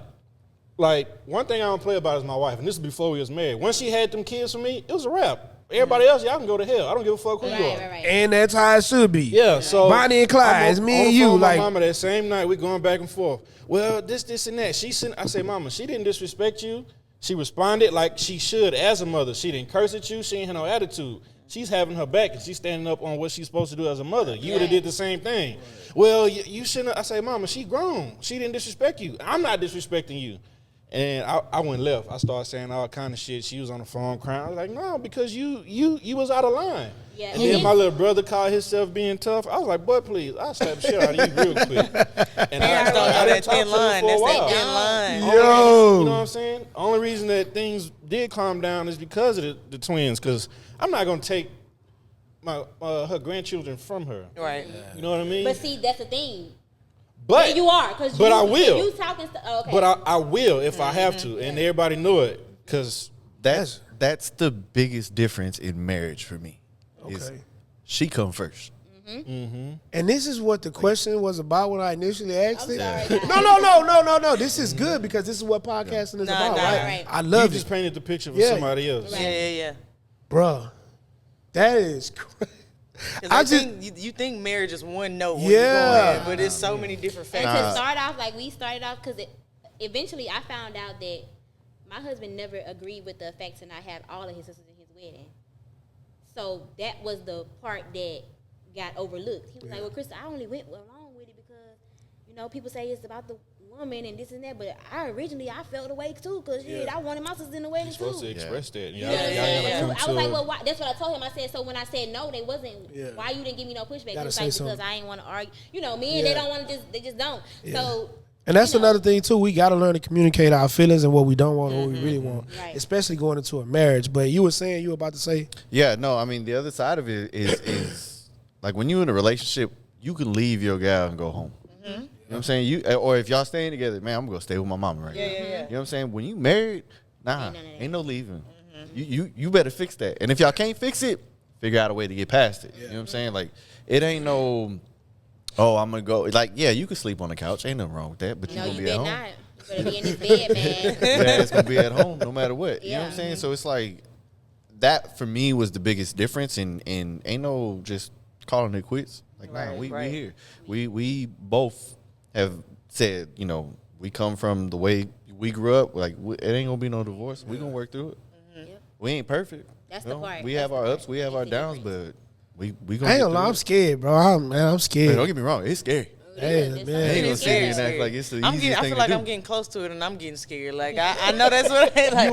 Like, one thing I don't play about is my wife, and this is before we was married. Once she had them kids for me, it was a wrap. Everybody else, y'all can go to hell. I don't give a fuck who you are. Right. And that's how it should be. Yeah, so Bonnie and Clyde, it's me and you. Like, my mama that same night, we going back and forth. Well, this, and that. I say, Mama, she didn't disrespect you. She responded like she should as a mother. She didn't curse at you. She ain't had no attitude. She's having her back, and she's standing up on what she's supposed to do as a mother. You would have did the same thing. Right. Well, you shouldn't. I say, Mama, she grown. She didn't disrespect you. I'm not disrespecting you. And I went left. I started saying all kind of shit. She was on the phone crying. I was like, no, because you was out of line. Yeah. And then my little brother called himself being tough. I was like, boy, please, I'll slap the shit out of you real quick. And I didn't talk to him for a while. Thin line. Yo. You know what I'm saying? Only reason that things did calm down is because of the twins. Because I'm not going to take her grandchildren from her. Right. You know what I mean? But see, that's the thing. But yeah, you are, but I will. You talking okay. But I will if I have to, and everybody know it, because that's the biggest difference in marriage for me. Is she come first. And this is what the question was about when I initially asked it. Sorry, No. This is good because this is what podcasting is about, right? I love you just painted the picture for somebody else. Right. Yeah. Bruh, that is crazy. You think marriage is one note when you go in, but it's so many different factors. And to start off, like we started off, because eventually I found out that my husband never agreed with the fact that I had all of his sisters in his wedding. So that was the part that got overlooked. He was like, well, Krista, I only went along with it because, people say it's about the woman and this and that, but I felt away too because I wanted my sisters in the wedding too. You're supposed to express that. I was like, well, why? That's what I told him. I said, so when I said no, they wasn't. Why you didn't give me no pushback? He was like, because I ain't want to argue. Men, they don't want to they just don't. Yeah. So. And that's another thing too. We got to learn to communicate our feelings and what we don't want, and what we really want, especially going into a marriage. But you were about to say? Yeah, no. I mean, the other side of it is like when you're in a relationship, you can leave your gal and go home. You know what I'm saying? Or if y'all staying together, man, I'm gonna stay with my mama right now. You know what I'm saying? When you married, ain't no leaving. You better fix that. And if y'all can't fix it, figure out a way to get past it. You know what I'm saying? Like, it ain't no, I'm gonna go. Like, you can sleep on the couch. Ain't nothing wrong with that. But you gonna be at home. Not. You better be in this bed, man. Yeah, it's gonna be at home no matter what. You know what I'm saying? So it's like that for me was the biggest difference. And ain't no just calling it quits. Like, we here. We both have said, we come from the way we grew up. Like, it ain't gonna be no divorce. We gonna work through it. We ain't perfect. That's the part. We have our ups, we have our downs, but we gonna. I ain't gonna lie, I'm scared, bro. I'm scared. Man, don't get me wrong, it's scary. Hey, man. I ain't gonna sit here and act like it's the easiest thing to do. I feel like I'm getting close to it, and I'm getting scared. Like I know that's what I like.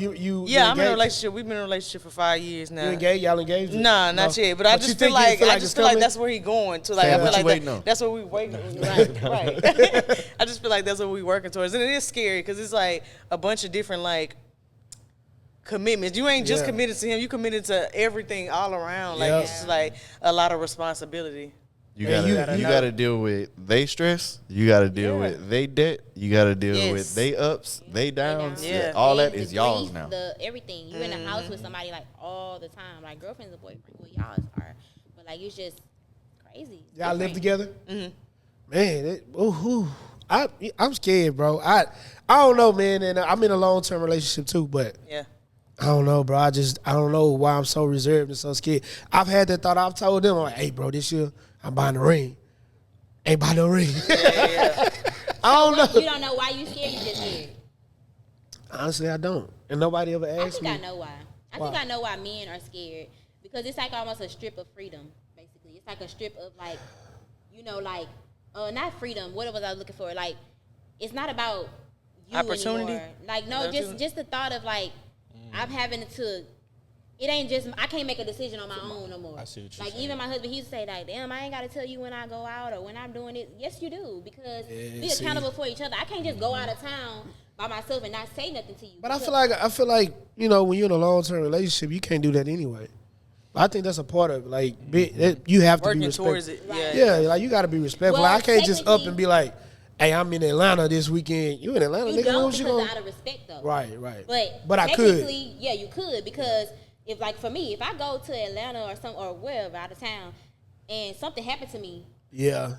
You I'm in a relationship. We've been in a relationship for 5 years now. You engaged? Y'all engaged? Nah, not yet. But I just feel like that's where he going to. Like I feel like that's what we waiting. Right. I just feel like that's what we working towards, and it is scary because it's like a bunch of different like commitments. You ain't just committed to him. You committed to everything all around. Like it's just like a lot of responsibility. You gotta deal with they stress. You gotta deal with they debt. You gotta deal with they ups, they downs. Yeah. All that is y'all's now. Everything. You in a house with somebody like all the time. Like girlfriends and boyfriends. Well, y'all are, but like it's just crazy. Y'all live together? Man, I'm scared, bro. I don't know, man. And I'm in a long-term relationship too, but I don't know, bro. I don't know why I'm so reserved and so scared. I've had that thought. I've told them, I'm like, hey, bro, this year I'm buying a ring. Ain't buying no ring. I don't know. You don't know why you scared? You just scared. Honestly, I don't. And nobody ever asked me. I know why. I think I know why men are scared. Because it's like almost a strip of freedom, basically. It's like a strip of like, not freedom. What was I looking for? Like, it's not about you opportunity anymore. Like, no, just the thought of like, I'm having to. It ain't just, I can't make a decision on my own no more. I see what you're saying. Like, even my husband, he used to say, like, damn, I ain't got to tell you when I go out or when I'm doing it. Yes, you do, because we accountable for each other. I can't just go out of town by myself and not say nothing to you. But I feel like you know, when you're in a long-term relationship, you can't do that anyway. I think that's a part of it. Like, you have to working be respectful. towards it. Yeah, like you got to be respectful. Well, I can't just up and be like, "Hey, I'm in Atlanta this weekend." You in Atlanta, you nigga? don't What you because gonna... out of respect, though. Right. But I could. Yeah, you could because if like for me, if I go to Atlanta or wherever out of town, and something happened to me. Yeah.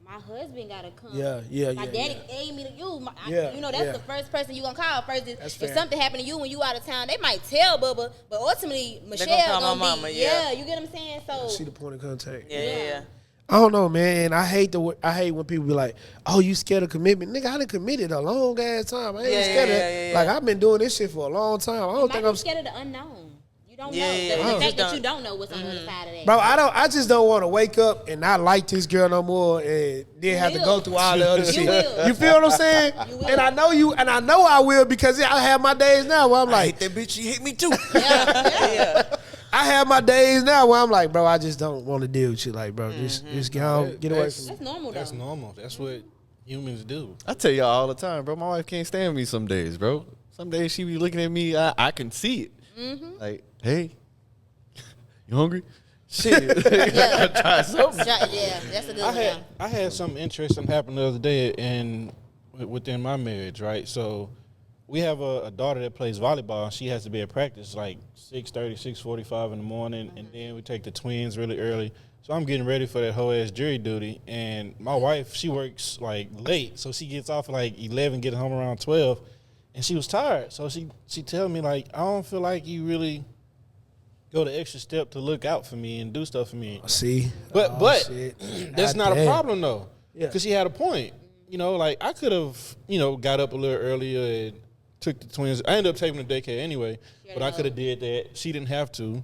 My husband gotta come. My daddy gave me to you. You know, that's the first person you gonna call first. If something happened to you when you out of town, they might tell Bubba, but ultimately Michelle gonna be. Mama, yeah, you get what I'm saying? So I see the point of contact. Yeah. I don't know, man. I hate when people be like, "Oh, you scared of commitment?" Nigga, I done committed a long ass time. I ain't scared of like I've been doing this shit for a long time. I don't think I'm scared of the unknown. You don't know the fact that you don't know what's on the other side of that. Bro, I just don't want to wake up and not like this girl no more and then have to go through all the other shit. Will. You feel what I'm saying? And I know I will because I have my days now where I'm like, that bitch, she hit me too. Yeah. I have my days now where I'm like, bro, I just don't want to deal with you. Like, bro, just get away from me. That's normal, though. That's normal. That's what humans do. I tell y'all all the time, bro. My wife can't stand me some days, bro. Some days she be looking at me, I can see it. Like, hey, you hungry? Shit. Try something. Yeah, that's a good one. I had something interesting happen the other day within my marriage, right? So we have a daughter that plays volleyball. She has to be at practice like 6:30, 6:45 in the morning, and then we take the twins really early. So I'm getting ready for that whole ass jury duty, and my wife, she works like late, so she gets off at like 11, getting home around 12, and she was tired. So she tell me like, I don't feel like you really go the extra step to look out for me and do stuff for me. See? But that's not a problem though, because she had a point. You know, like I could have, got up a little earlier and took the twins. I ended up taking them to daycare anyway, but I could have did that. She didn't have to.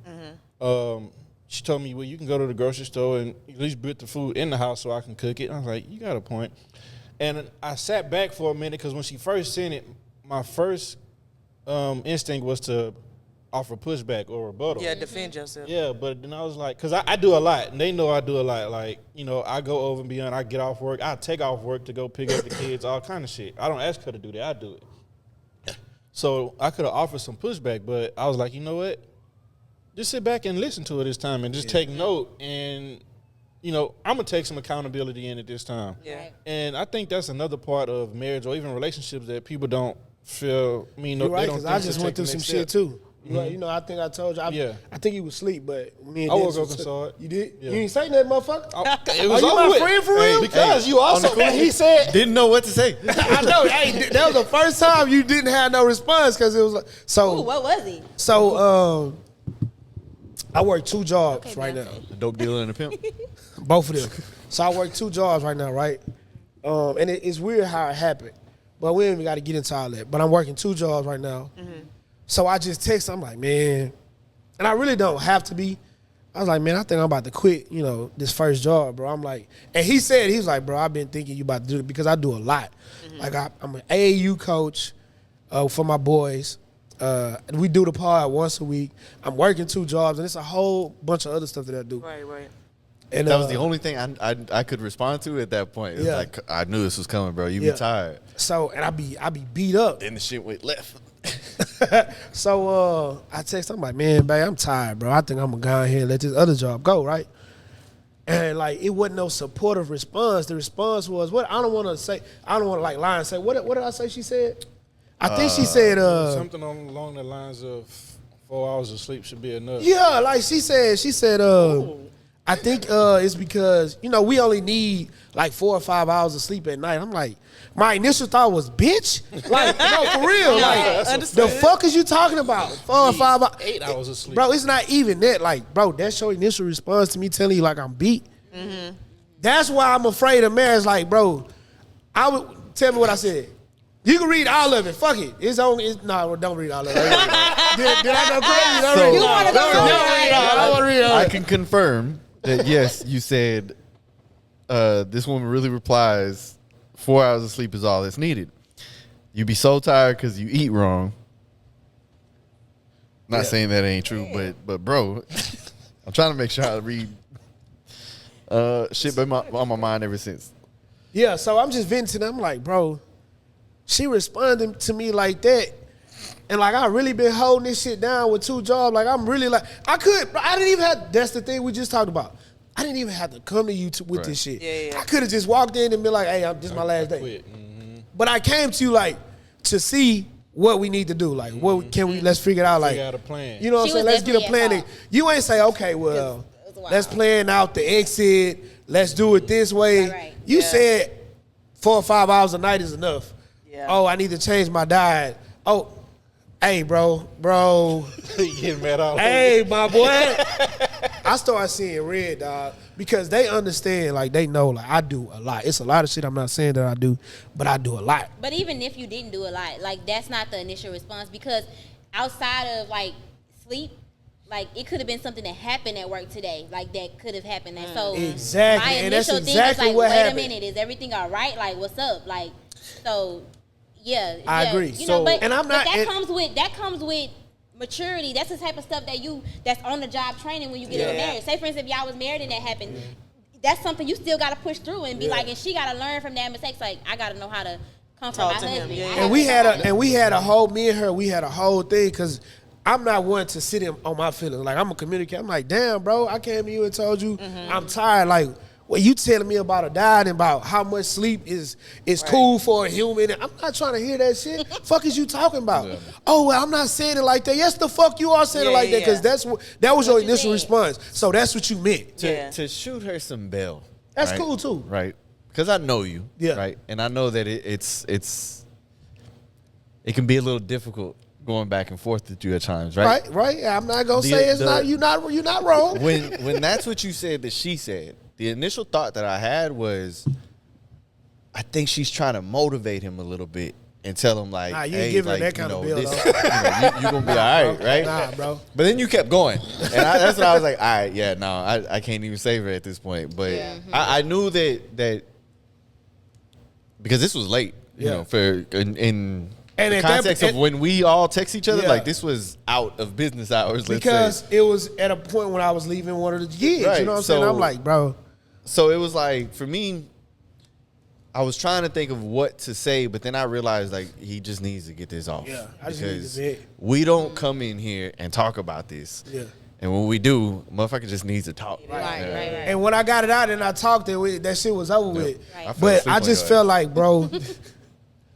She told me, well, you can go to the grocery store and at least put the food in the house so I can cook it. I was like, you got a point. And I sat back for a minute because when she first sent it, my first instinct was to offer pushback or rebuttal. Yeah, defend yourself. Yeah, but then I was like, because I do a lot, and they know I do a lot. Like, I go over and beyond. I get off work. I take off work to go pick up the kids, all kind of shit. I don't ask her to do that. I do it. So I could have offered some pushback, but I was like, you know what? Just sit back and listen to it this time and just take note. And, I'm going to take some accountability in it this time. Yeah. And I think that's another part of marriage or even relationships that people don't feel, You're right, because I just went through some shit too. I think I told you. I think you was asleep, but me and I woke up and saw it. You did? Yeah. You ain't say nothing, motherfucker? It was you over my with. friend for real? Because you also, he said. Didn't know what to say. I know. Hey, that was the first time you didn't have no response because it was like, so. Ooh, what was he? So, I work 2 jobs right now. The dope dealer and the pimp. Both of them. So I work 2 jobs right now, right? And it's weird how it happened, but we ain't even got to get into all that. But I'm working 2 jobs right now. So I just text. I'm like, man, and I really don't have to be. I was like, man, I think I'm about to quit, this first job, bro. I'm like, and he was like, bro, I've been thinking you about to do it because I do a lot. Like I'm an AAU coach for my boys. We do the pod once a week. I'm working 2 jobs, and it's a whole bunch of other stuff that I do. Right. And that was the only thing I could respond to at that point. It was like, I knew this was coming, bro. You be tired. So, and I be beat up. Then the shit went left. So I text, I'm like, man, babe, I'm tired, bro. I think I'm gonna go ahead and let this other job go, right? And like, it wasn't no supportive response. The response was, what? I don't want to like lie and say, what did I say she said? I think she said something along the lines of 4 hours of sleep should be enough. Yeah, like she said, I think it's because, we only need like 4 or 5 hours of sleep at night. I'm like, my initial thought was, bitch? Like, no, for real. Like, the fuck is you talking about? 4 or 5 hours? 8 hours of sleep. Bro, it's not even that. Like, bro, that's your initial response to me telling you like I'm beat. That's why I'm afraid of marriage. Like, bro, tell me what I said. You can read all of it. Fuck it. No, don't read all of it. Did I go crazy? Don't read You want to go I don't want to read all of I it. can confirm that, yes, you said this woman really replies 4 hours of sleep is all that's needed. You be so tired because you eat wrong. Not saying that ain't true, but bro, I'm trying to make sure I read shit been on my mind ever since. Yeah, so I'm just venting. I'm like, bro, she responded to me like that. And like I really been holding this shit down with 2 jobs. Like I'm really like I didn't even have. That's the thing we just talked about. I didn't even have to come to you with this shit. Yeah. I could have just walked in and been like, "Hey, this is my last day." But I came to you like to see what we need to do. Like what can we? Let's figure it out. Like figure out a plan. You know what I'm saying? Let's get a plan. You ain't say, "Okay, well, let's plan out the exit. Let's do it this way." Right. You said 4 or 5 hours a night is enough. Yeah. Oh, I need to change my diet. Oh. Hey, bro. You getting mad all Hey, my boy. I started seeing red, dog, because they understand, like, they know, like, I do a lot. It's a lot of shit I'm not saying that I do, but I do a lot. But even if you didn't do a lot, like, that's not the initial response, because outside of, like, sleep, like, it could have been something that happened at work today, like, that could have happened. And so exactly. my And that's initial exactly thing is, like, what wait happened. a minute, is everything all right? Like, what's up? Like, so... Yeah, I agree. You know, but, and I'm not, but that comes with maturity. That's the type of stuff that's on the job training when you get in marriage. Say for instance, if y'all was married and that happened, that's something you still gotta push through and be like, and she gotta learn from that mistakes. Like I gotta know how to comfort my husband. And we had a whole me and her. We had a whole thing because I'm not one to sit in on my feelings. Like I'm a communicator. I'm like, damn, bro, I came to you and told you I'm tired. Like. Well, you telling me about a diet and about how much sleep is cool for a human. I'm not trying to hear that shit. Fuck is you talking about? Yeah. Oh, well, I'm not saying it like that. Yes, the fuck you are saying it like that because that was your initial response. So that's what you meant. To shoot her some bail. That's right? cool too. Right. Because I know you. Yeah. Right. And I know that it can be a little difficult going back and forth with you at times, right? Right. I'm not gonna say it's not you're not wrong. When that's what you said that she said. The initial thought that I had was, I think she's trying to motivate him a little bit and tell him like, you hey, giving like, her that kind of bill, you're gonna be all right, right? Nah, bro. But then you kept going, and that's when I was like, all right, yeah, no, I can't even save her at this point. But I knew that because this was late, you know, for in the context of when we all text each other, like this was out of business hours. Because it was at a point when I was leaving one of the gigs. Right. You know what I'm saying? I'm like, bro. So it was like, for me, I was trying to think of what to say, but then I realized like he just needs to get this off. Yeah, I just need because to vent. we don't come in here and talk about this. Yeah. And when we do, motherfucker just needs to talk. Right. And when I got it out and I talked it, that shit was over with. Right. But I just felt like, bro,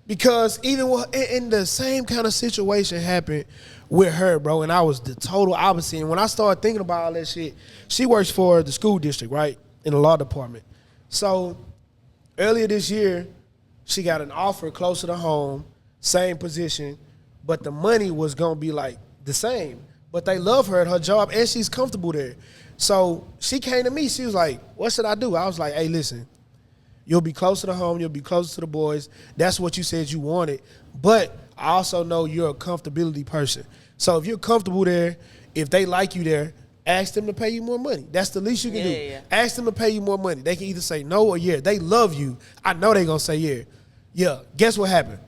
because even in the same kind of situation happened with her, bro, and I was the total opposite. And when I started thinking about all that shit, she works for the school district, right, in the law department. So earlier this year, she got an offer closer to home, same position, but the money was going to be like the same. But they love her at her job, and she's comfortable there. So she came to me. She was like, what should I do? I was like, hey, listen, you'll be closer to home. You'll be closer to the boys. That's what you said you wanted. But I also know you're a comfortability person. So if you're comfortable there, if they like you there, ask them to pay you more money. That's the least you can do. Yeah. Ask them to pay you more money. They can either say no or yeah. They love you. I know they're going to say yeah. Yeah. Guess what happened?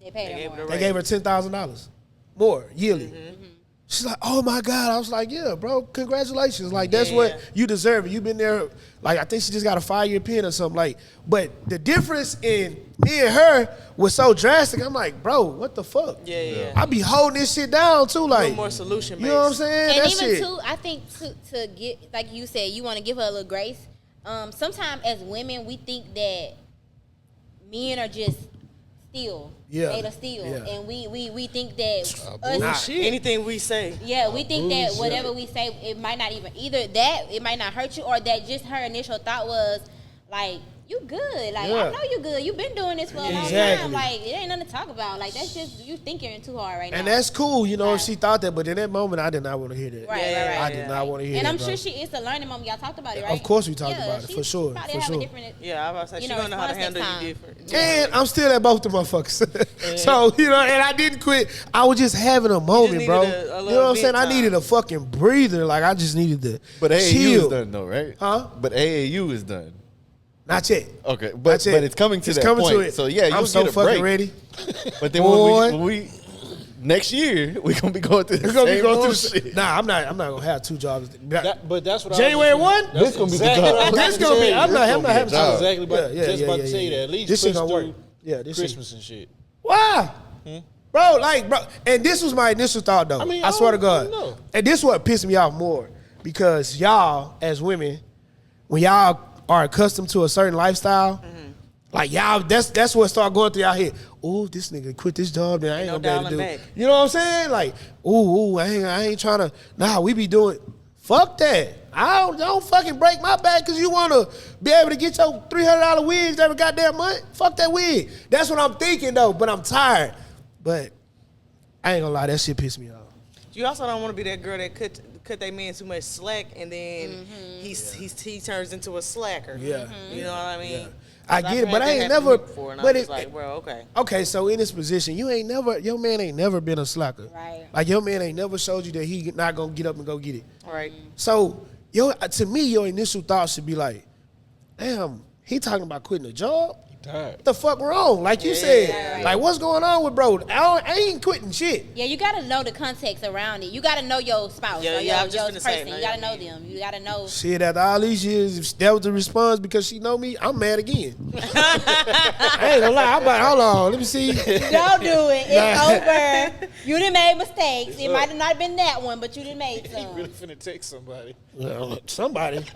They paid her more. They gave her $10,000 more yearly. Mm-hmm. She's like, oh, my God. I was like, yeah, bro, congratulations. Like, that's what you deserve. You've been there. Like, I think she just got a 5-year pen or something. Like, but the difference in me and her was so drastic. I'm like, bro, what the fuck? Yeah. I be holding this shit down, too. Like, more solution-based. You know what I'm saying? And that even, shit. too, I think to get, like you said, you want to give her a little grace. Sometimes as women, we think that men are just steal. Made of steel. Yeah. And we think that anything we say. Yeah, we think that whatever we say, it might not even it might not hurt you, or that just her initial thought was like, you good. Like, I know you good. You've been doing this for a long time. Like, it ain't nothing to talk about. Like, that's just you thinking too hard right now. And that's cool, you know, if she thought that, but in that moment, I did not want to hear that. Right. I did not want to hear that. And I'm sure it's a learning moment. Y'all talked about it, right? Of course we talked about it, for sure. For sure. Yeah, I was about to say, she's going to know how to handle you different. And I'm still at both the motherfuckers. So, you know, and I didn't quit. I was just having a moment, bro. You know what I'm saying? I needed a fucking breather. Like, I just needed to But AAU chill. is done, though, right? Huh? But AAU is done. Not yet. Okay, but it's coming to that point. To it. So yeah, you'll so get a fucking break. Ready. But then when we next year we're gonna be going through the same bullshit. Nah, I'm not gonna have 2 jobs. But that's what January 1. This gonna be the job. This gonna be. I'm not having 2 jobs. Exactly. But just about to say that. At least this push gonna work. through Yeah, this Christmas and shit. Why? Bro, and this was my initial thought though. I swear to God. And this is what pissed me off more. Because y'all, as women, when y'all are accustomed to a certain lifestyle, like y'all, that's what start going through y'all head. Ooh, this nigga quit this job, then I ain't gonna be able to do it. You know what I'm saying? Like, ooh, I ain't trying to. Nah, we be doing. Fuck that. I don't fucking break my back because you want to be able to get your $300 wigs every goddamn month. Fuck that wig. That's what I'm thinking though. But I'm tired. But I ain't gonna lie, that shit pissed me off. You also don't want to be that girl that cut that man too much slack, and then he turns into a slacker. Yeah, you know what I mean. Yeah. I get it, but I ain't never. But it's like, well, okay. Okay, so in this position, your man ain't never been a slacker. Right. Like your man ain't never showed you that he not gonna get up and go get it. Right. So to me, your initial thought should be like, damn, he talking about quitting a job. What the fuck wrong? Like you said, right. Like what's going on with bro? I ain't quitting shit. Yeah, you gotta know the context around it. You gotta know your spouse or your person. You gotta know them. You gotta know. Shit, after all these years, if that was the response because she know me, I'm mad again. I ain't gonna lie. I'm like, hold on, let me see. Don't do it. It's over. You done made mistakes. It might have not been that one, but you done made some. You really finna take somebody. Somebody.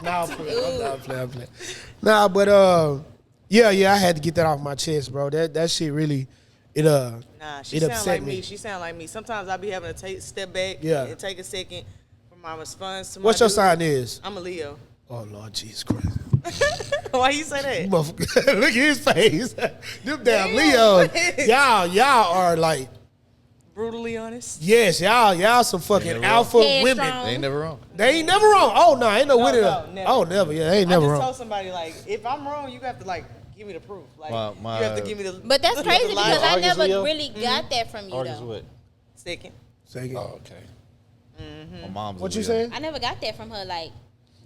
Nah, I'm playing. Nah, but Yeah, I had to get that off my chest, bro. That shit really, it upset like me. She sound like me. Sometimes I be having to step back and take a second for my response to my What's your sign is? I'm a Leo. Oh, Lord Jesus Christ. Why you say that? Look at his face. Them damn Leos. Y'all are like. Brutally honest? Yes, y'all some fucking alpha women. They ain't never wrong. They ain't never wrong. Oh, no, ain't no winner. Never. Oh, never. Yeah, they ain't never wrong. I just told somebody, like, if I'm wrong, you have to, like, give me the proof. Like, you have to give me the. But that's crazy because I never really got that from you, though. What? Second. Oh, okay. My mom's. What you saying? I never got that from her. Like,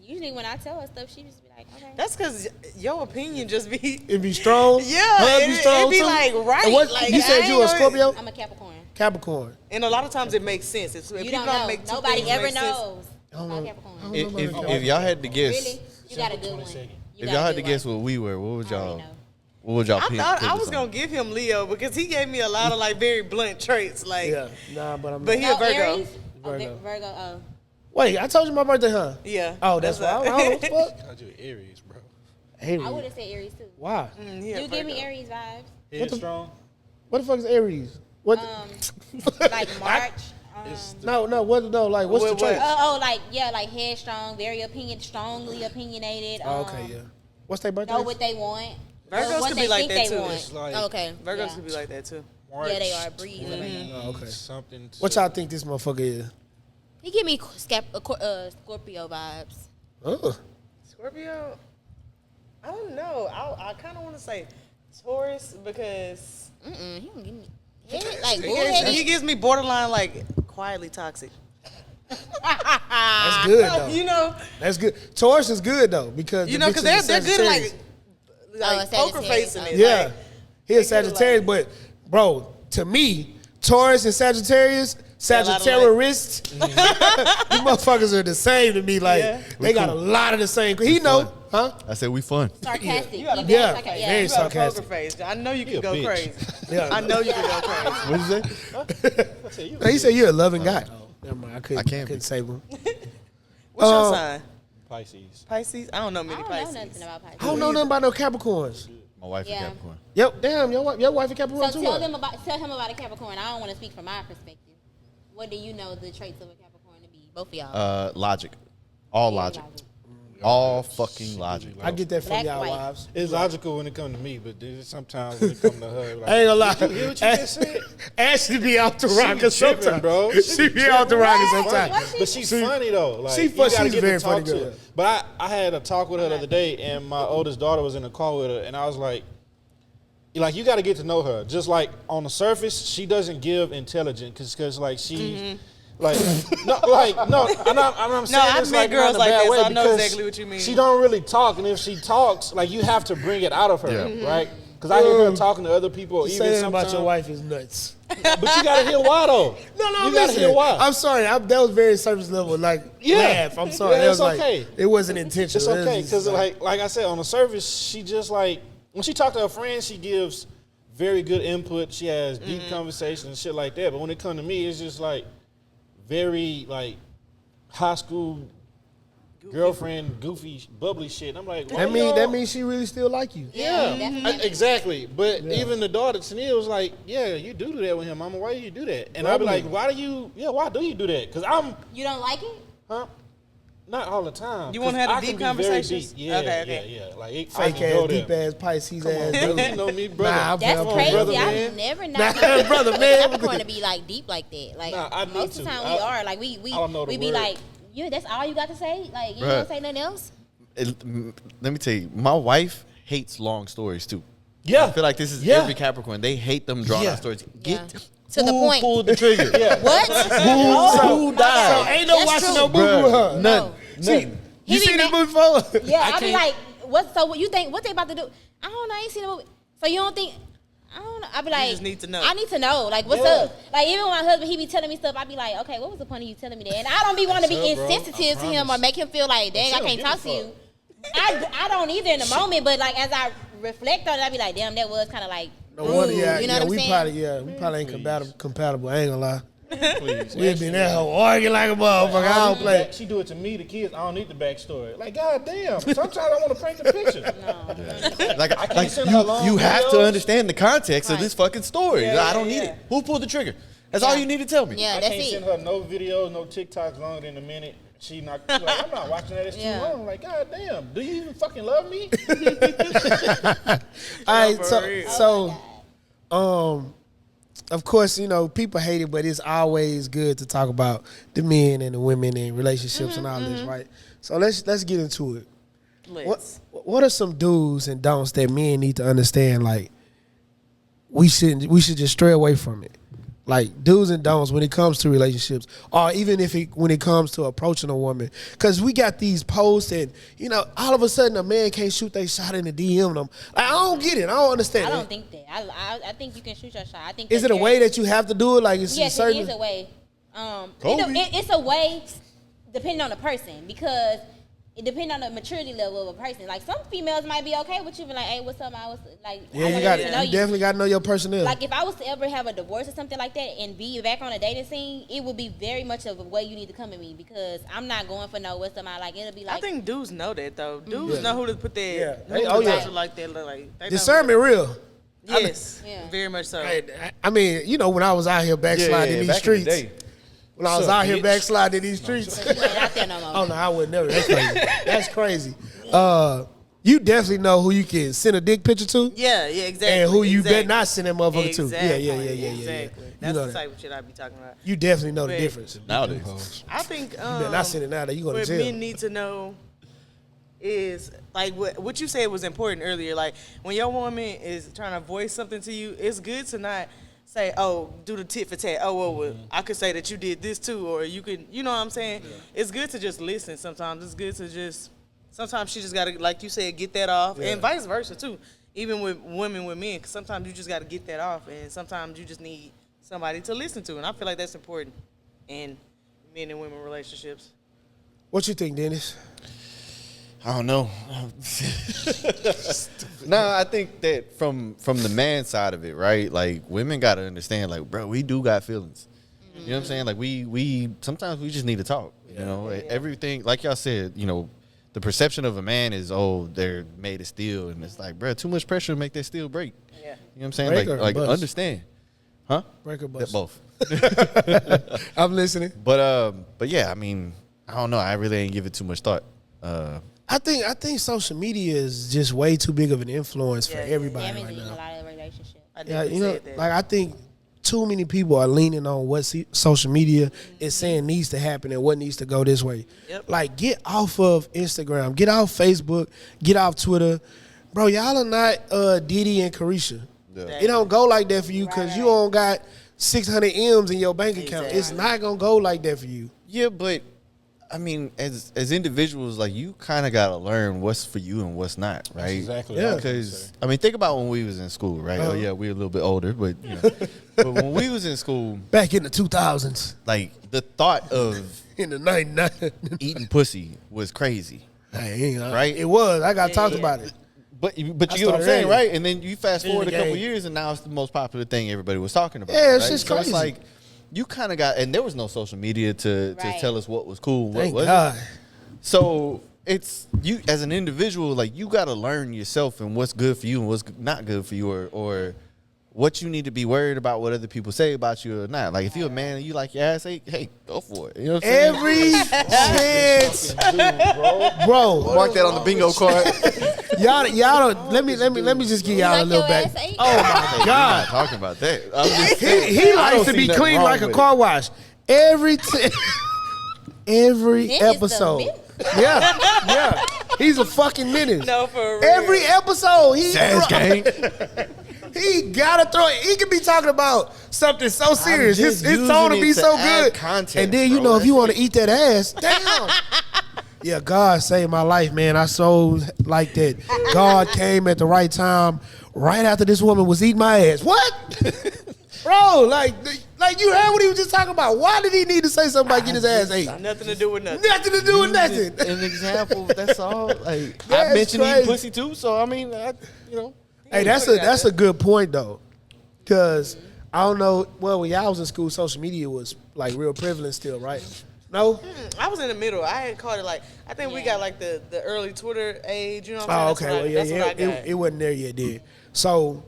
usually when I tell her stuff, she just be like, okay. That's because your opinion just be. It be strong. Yeah, it be like right. Like, you said you a Scorpio? I'm a Capricorn. Capricorn. And a lot of times it makes sense. You don't know. Nobody ever knows. Capricorn. If y'all had to guess, really, you got a good one. If y'all had to guess what we were, what would y'all? What would y'all pick? I thought I was gonna give him Leo because he gave me a lot of like very blunt traits. Like, but he a Virgo. Aries? Virgo. Oh. Wait, I told you my birthday, huh? Yeah. Oh, that's why. I don't know what the fuck. I told you Aries, bro. I would have said Aries too. Why? You give me Aries vibes. Headstrong. What the fuck is Aries? What? Like March. What's the trait? Like headstrong, very strongly opinionated. Okay, yeah. What's their birthday? Know what they want. Virgos could be like that too. Okay. Virgos could be like that too. March, yeah, they are breeze. Oh, okay. Something. What y'all think this motherfucker is? He give me Scorpio vibes. Scorpio? I don't know. I kind of want to say Taurus because he don't give me. He gives me borderline like quietly toxic. That's good though. You know, that's good. Taurus is good though because because they're good like poker face in it. Yeah, like, he is Sagittarius, but bro, to me, Taurus and Sagittarius. Sagittarius, these motherfuckers are the same to me. Like they got a lot of the same. He know, huh? I said we fun. Sarcastic. Very sarcastic. Poker face. I know you can go crazy. Yeah, I know you can go crazy. What did you say? He said you're a loving guy. Oh, never mind. I couldn't save him. What's your sign? Pisces. Pisces? I don't know many Pisces. I don't know nothing about Pisces. I don't know nothing about no Capricorns. My wife is Capricorn. Yep, damn, your wife is Capricorn too. Tell him about a Capricorn. I don't want to speak from my perspective. What do you know the traits of a Capricorn to be? Both of y'all. Logic. All logic. All fucking logic. I get that from y'all wives. It's logical when it comes to me, but sometimes when it comes to her, like, I ain't gonna lie. Did you hear what you just said? Ashley be out the rocket sometimes, bro. She be out the rocket sometimes. But she's funny though. Like, she's very funny girl. But I had a talk with her the other day, and my oldest daughter was in the call with her, and I was like, you got to get to know her. Just like on the surface, she doesn't give intelligent because like she's like I'm saying I've met girls like this. I know exactly what you mean. She don't really talk, and if she talks, like you have to bring it out of her, right? Because I hear her talking to other people. Even saying about your wife is nuts. But you got to hear why though. No, you got to hear why. I'm sorry. That was very surface level. Laugh. I'm sorry. Yeah, it's okay. It wasn't intentional. It's okay because like I said, on the surface, she just like when she talks to her friends, she gives very good input. She has deep conversations and shit like that. But when it comes to me, it's just like very like high school girlfriend, goofy, bubbly shit. I'm like, that means she really still like you. Yeah, exactly. But even the daughter, Tania, was like, yeah, you do that with him, mama. Why do you do that? And I'd be like, why do you do that? Because You don't like it? Huh? Not all the time. You want to have a deep conversation? Yeah, okay. yeah. Like, it Fake ass, deep ass, Pisces ass. You know me, brother. Nah, That's crazy. brother, I've never known brother, man. Capricorn to be like deep like that. Like most of the time we are. Like we be like, yeah, that's all you got to say. Like you don't say nothing else. Let me tell you, my wife hates long stories too. Yeah, I feel like this is every Capricorn. They hate them drawn out stories. To the point. Who pulled the trigger? What? Who died? So ain't no watching no movie with her. None. You seen this movie before? Yeah, I be like, what you think? What they about to do? I don't know. I ain't seen the movie. So you don't think? I don't know. I be like, you just need to know. I need to know. Like, what's up? Like, even when my husband, he be telling me stuff, I be like, okay, what was the point of you telling me that? And I don't be wanting to be insensitive to him or make him feel like, dang, I can't talk to you. I don't either in the moment, but like as I reflect on it, I be like, damn, that was kind of like, No wonder, you know what I'm saying? We probably ain't compatible. I ain't gonna lie. Please. We been that hoe arguing like a motherfucker. I don't play. She do it to me, the kids. I don't need the backstory. Like, goddamn. Sometimes I want to paint the picture. You have to understand the context of this fucking story. Yeah, I don't need it. Who pulled the trigger? That's all you need to tell me. Yeah, I that's can't it. send her no videos, no TikToks longer than a minute. She's like, I'm not watching that. It's too long. Like, goddamn. Do you even fucking love me? All right, so, of course, you know, people hate it, but it's always good to talk about the men and the women and relationships and all this, right? So let's get into it. What are some do's and don'ts that men need to understand? Like, we should just stray away from it. Like do's and don'ts when it comes to relationships, or even when it comes to approaching a woman, because we got these posts and you know all of a sudden a man can't shoot their shot in the DM them. Like, I don't get it. I don't understand. I don't think that. I think you can shoot your shot. I think. Is it a way that you have to do it? Like it's yes, certain. It is a way. It's a way depending on the person because. It depends on the maturity level of a person. Like some females might be okay with you, being like, "Hey, what's up?" Yeah, you definitely got to know your personnel. Like if I was to ever have a divorce or something like that and be back on a dating scene, it would be very much of a way you need to come at me because I'm not going for no what's up. It'll be like. I think dudes know that though. Dudes know who to put their like that. Like discernment real. Yes, very much so. I mean, you know, when I was out here backsliding in these streets. When I was out here backsliding in these streets. Oh, no, I would never. That's crazy. That's crazy. You definitely know who you can send a dick picture to. Yeah, exactly. And who you better not send that motherfucker to. Yeah. Exactly. That's the type of shit I be talking about. You definitely know the difference. Nowadays. I think you better not send it now that you going to jail. What men need to know is like what you said was important earlier. Like when your woman is trying to voice something to you, it's good to not say, oh, do the tit for tat. Oh, well, I could say that you did this too, or you could, you know what I'm saying? Yeah. It's good to just listen sometimes. It's good to just, sometimes she just got to, like you said, get that off, and vice versa too. Even with women with men, because sometimes you just got to get that off, and sometimes you just need somebody to listen to, and I feel like that's important in men and women relationships. What you think, Dennis? I don't know. No, I think that from the man side of it, right? Like women got to understand, like, bro, we do got feelings. You know what I'm saying? Like we sometimes we just need to talk. You know, everything like y'all said. You know, the perception of a man is they're made of steel, and it's like, bro, too much pressure to make that steel break. Yeah. You know what I'm saying? Break like understand, huh? Break or bust? Both. I'm listening. But yeah, I mean, I don't know. I really ain't give it too much thought. I think social media is just way too big of an influence for everybody right now. A lot of relationships. I think too many people are leaning on what social media is saying needs to happen and what needs to go this way. Yep. Like, get off of Instagram, get off Facebook, get off Twitter, bro. Y'all are not Diddy and Carisha. Yeah. It don't go like that for you because you don't got 600 M's in your bank account. It's not gonna go like that for you. Yeah, but. I mean, as individuals, like you kind of got to learn what's for you and what's not, right? That's exactly. Yeah. Because I mean, think about when we was in school, right? Oh yeah, we're a little bit older, but you know, but when we was in school, back in the 2000s, like the thought of in the 99 eating pussy was crazy, right? It was. I got talked about it. But you get what I'm saying, right? And then you fast forward a couple years, and now it's the most popular thing everybody was talking about. Yeah, it's right? just so crazy. It's like you kind of got, and there was no social media to tell us what was cool, what Thank wasn't. God. So it's you as an individual, like you got to learn yourself and what's good for you and what's not good for you, or what you need to be worried about what other people say about you or not. Like if you're a man and you like your ass, hey, go for it. You know what I'm saying? Every chance, bro. Mark that on the bingo card. Y'all don't. Let me just give y'all a little back. Oh my God! Not talking about that. I'm just saying, He likes to be clean like a car wash. Every episode. Yeah. He's a fucking menace. No, for real. Every episode, gang. he gotta throw it. He could be talking about something so serious. His tone will be so good. Context, and then, you know, if you want to eat that ass, damn. Yeah, God saved my life, man. I so like that. God came at the right time, right after this woman was eating my ass. What? Bro, like you heard what he was just talking about. Why did he need to say something about getting his ass ate? Nothing to do with nothing. Nothing to do with nothing. An example, that's all. Like I That's mentioned crazy. eating pussy too, so I mean, you know. Hey, that's a good point though, because I don't know. Well, when y'all was in school, social media was like real prevalent still, right? No. I was in the middle. I had caught it like I think we got like the early Twitter age. You know what Oh, I'm saying? okay. That's what I got. It wasn't there yet, then. So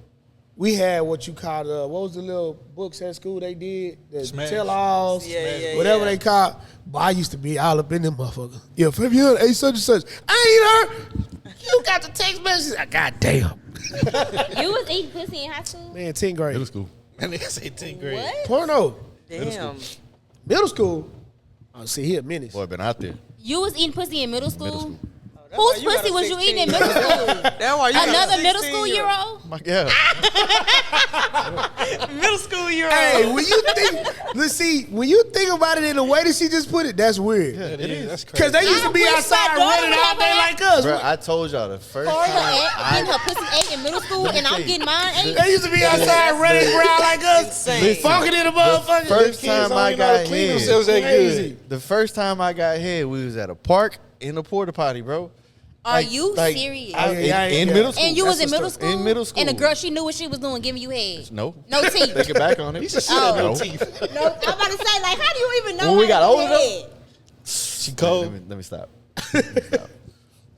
we had what you called what was the little books at school they did? The Smash. tell-alls, Yeah, whatever they called. But I used to be all up in them motherfuckers. Yeah, if you heard such and such, I ain't heard. You got the text message. God damn. You was eating pussy in high school? Man, 10th grade. Middle school. And they say 10th grade. What? Porno. Damn. Middle school. Oh, see, he a menace. Boy, been out there. You was eating pussy in middle school? Middle school. Whose pussy was you eating in middle school? That's why you got a Another middle 16 school year old? My God. Middle school year old. Hey, when you think about it in the way that she just put it, that's weird. Yeah, it is. That's crazy. Because they used to be I wish outside my daughter running would all have day that. like us. Bro, I told y'all the first For her time getting her pussy ate in middle school and I'm getting mine ate? They used to be outside running around like us, Insane. fucking in the motherfucker. first time I got clean head, themselves that Crazy. good. the first time I got head, we was at a park in a porta potty, bro. Are you serious? In middle school. And you was That's in middle what's school? In middle school. And the girl, she knew what she was doing, giving you head? No. No teeth? Thinking back on it. Oh. No. No, I'm about to say, like, how do you even know When we got how to older, do head? She cold. Let me stop. Wait,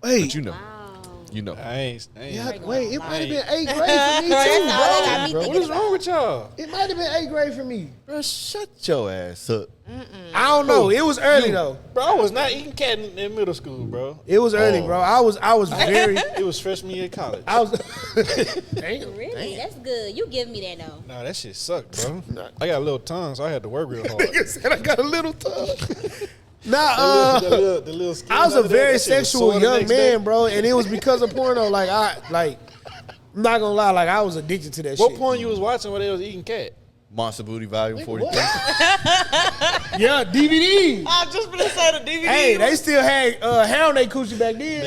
But you know. You know. I ain't. wait, it might have been 8th grade for me That's too, all that got bro. me Bro, what thinking is wrong with y'all? It might have been 8th grade for me. Bro, shut your ass up. I don't know. It was early though. Bro, I was not eating cat in middle school, bro. It was early, bro. I was very. It was freshman year of college. I was. Really? That's good. You give me that, though. Nah, that shit sucked, bro. I got a little tongue, so I had to work real hard. Nigga said I got a little tongue. Nah, the little skin I was a under there, very that shit was sexual sore the young next day. man, bro, and it was because of porno. I'm not gonna lie, like I was addicted to that What shit. point you was watching where they was eating cat? Monster Booty Volume 43. Yeah, DVD. I was just gonna say the DVD. Hey, they still had hair on their coochie back then.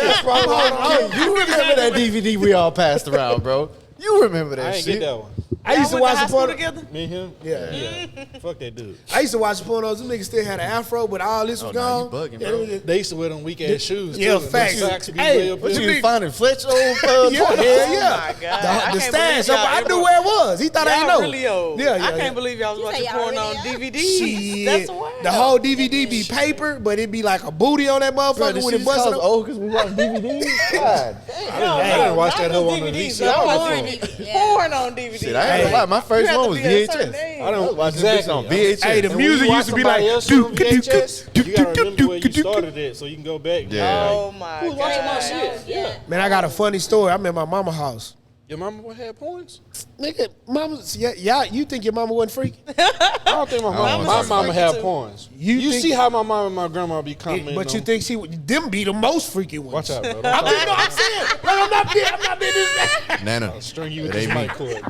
You remember that DVD we all passed around, bro? You remember that I ain't shit? get that one. I used to Y'all went watch high the school porno. together? Me and him? Yeah. Fuck that dude. I used to watch the pornos. Them niggas still had an afro, but all this was Oh, nah, gone. you bugging, Yeah, bro. them niggas- They used to wear them weak ass shoes. Yeah, too. Them facts. socks be Hey, way up what What there. you big- finding Fletch old Yeah, Oh yeah. my God. I The can't stash. believe y'all I knew ever- where it was. He thought I Y'all didn't know. really old. Yeah, I can't believe y'all was You watching say y'all porn really on old? DVD. Shit. That's wild. The whole DVD be paper, but it be like a booty on that Bro, motherfucker this with shit it just busting calls up. old because we watch DVDs? God. I didn't watch that hoe on the DVDs, VCR. I was Porn, watching yeah. porn on DVD. Shit, I ain't gonna lie. My first You one have was to be a certain VHS. age. I I was don't watching this on VHS. Hey, the And when music you used to be watch like, somebody else on VHS, you gotta remember where you started it so you can go back. Yeah. Oh my Who's watching my God. shit? Yeah. Man, I got a funny story. I'm at my mama's house. Your mama had porns? Nigga, mama, yeah, you think your mama wasn't freaky? I don't think my don't mama freaky had too. porns. You You think- see how my mom and my grandma be commenting But you on- think them be the most freaky ones? Watch out, bro. I'm saying, like, I'm not being disrespectful. Nana. I'll string you with It this ain't me. mic cord.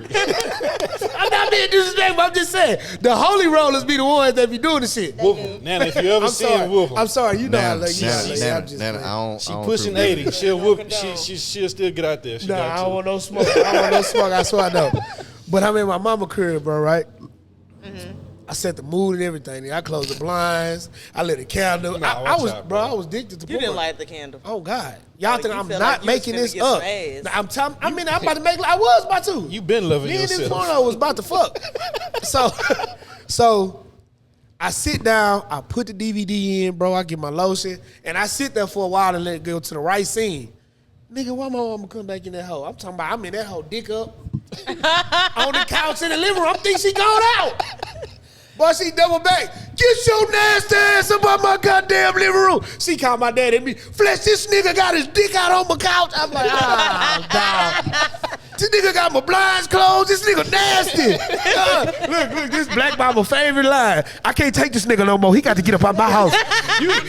I'm not being disrespectful. I'm just saying the holy rollers be the ones that be doing the shit. Whoop 'em. Now, if you ever I'm see sorry. him, whoop 'em. I'm sorry. You know how I Nana, love you. know how I love you. I'm Nana, just Nana, playing. I don't. She I don't pushing approve 80. She'll whoop. She'll still get out there. She Nah, got I to. don't want no smoke. I don't want no smoke. I swear I don't. But I'm in my mama crib, bro, right? I set the mood and everything. I closed the blinds. I lit a candle. I was addicted to porn. You didn't light the candle. Oh God, y'all think I'm not like making this up? I'm about to make. I was about to. You been loving Me yourself. and this porno was about to fuck. So I sit down. I put the DVD in, bro. I get my lotion, and I sit there for a while and let it go to the right scene. Nigga, why my mama come back in that hoe? I'm talking about I'm in that hoe, dick up on the couch in the living room. I think she gone out. Boy, she double back. Get your nasty ass up out my goddamn living room. She called my dad at me. Flesh, this nigga got his dick out on my couch. I'm like, dog. This nigga got my blinds closed. This nigga nasty. Look, this Black Mama favorite line. I can't take this nigga no more. He got to get up out my house.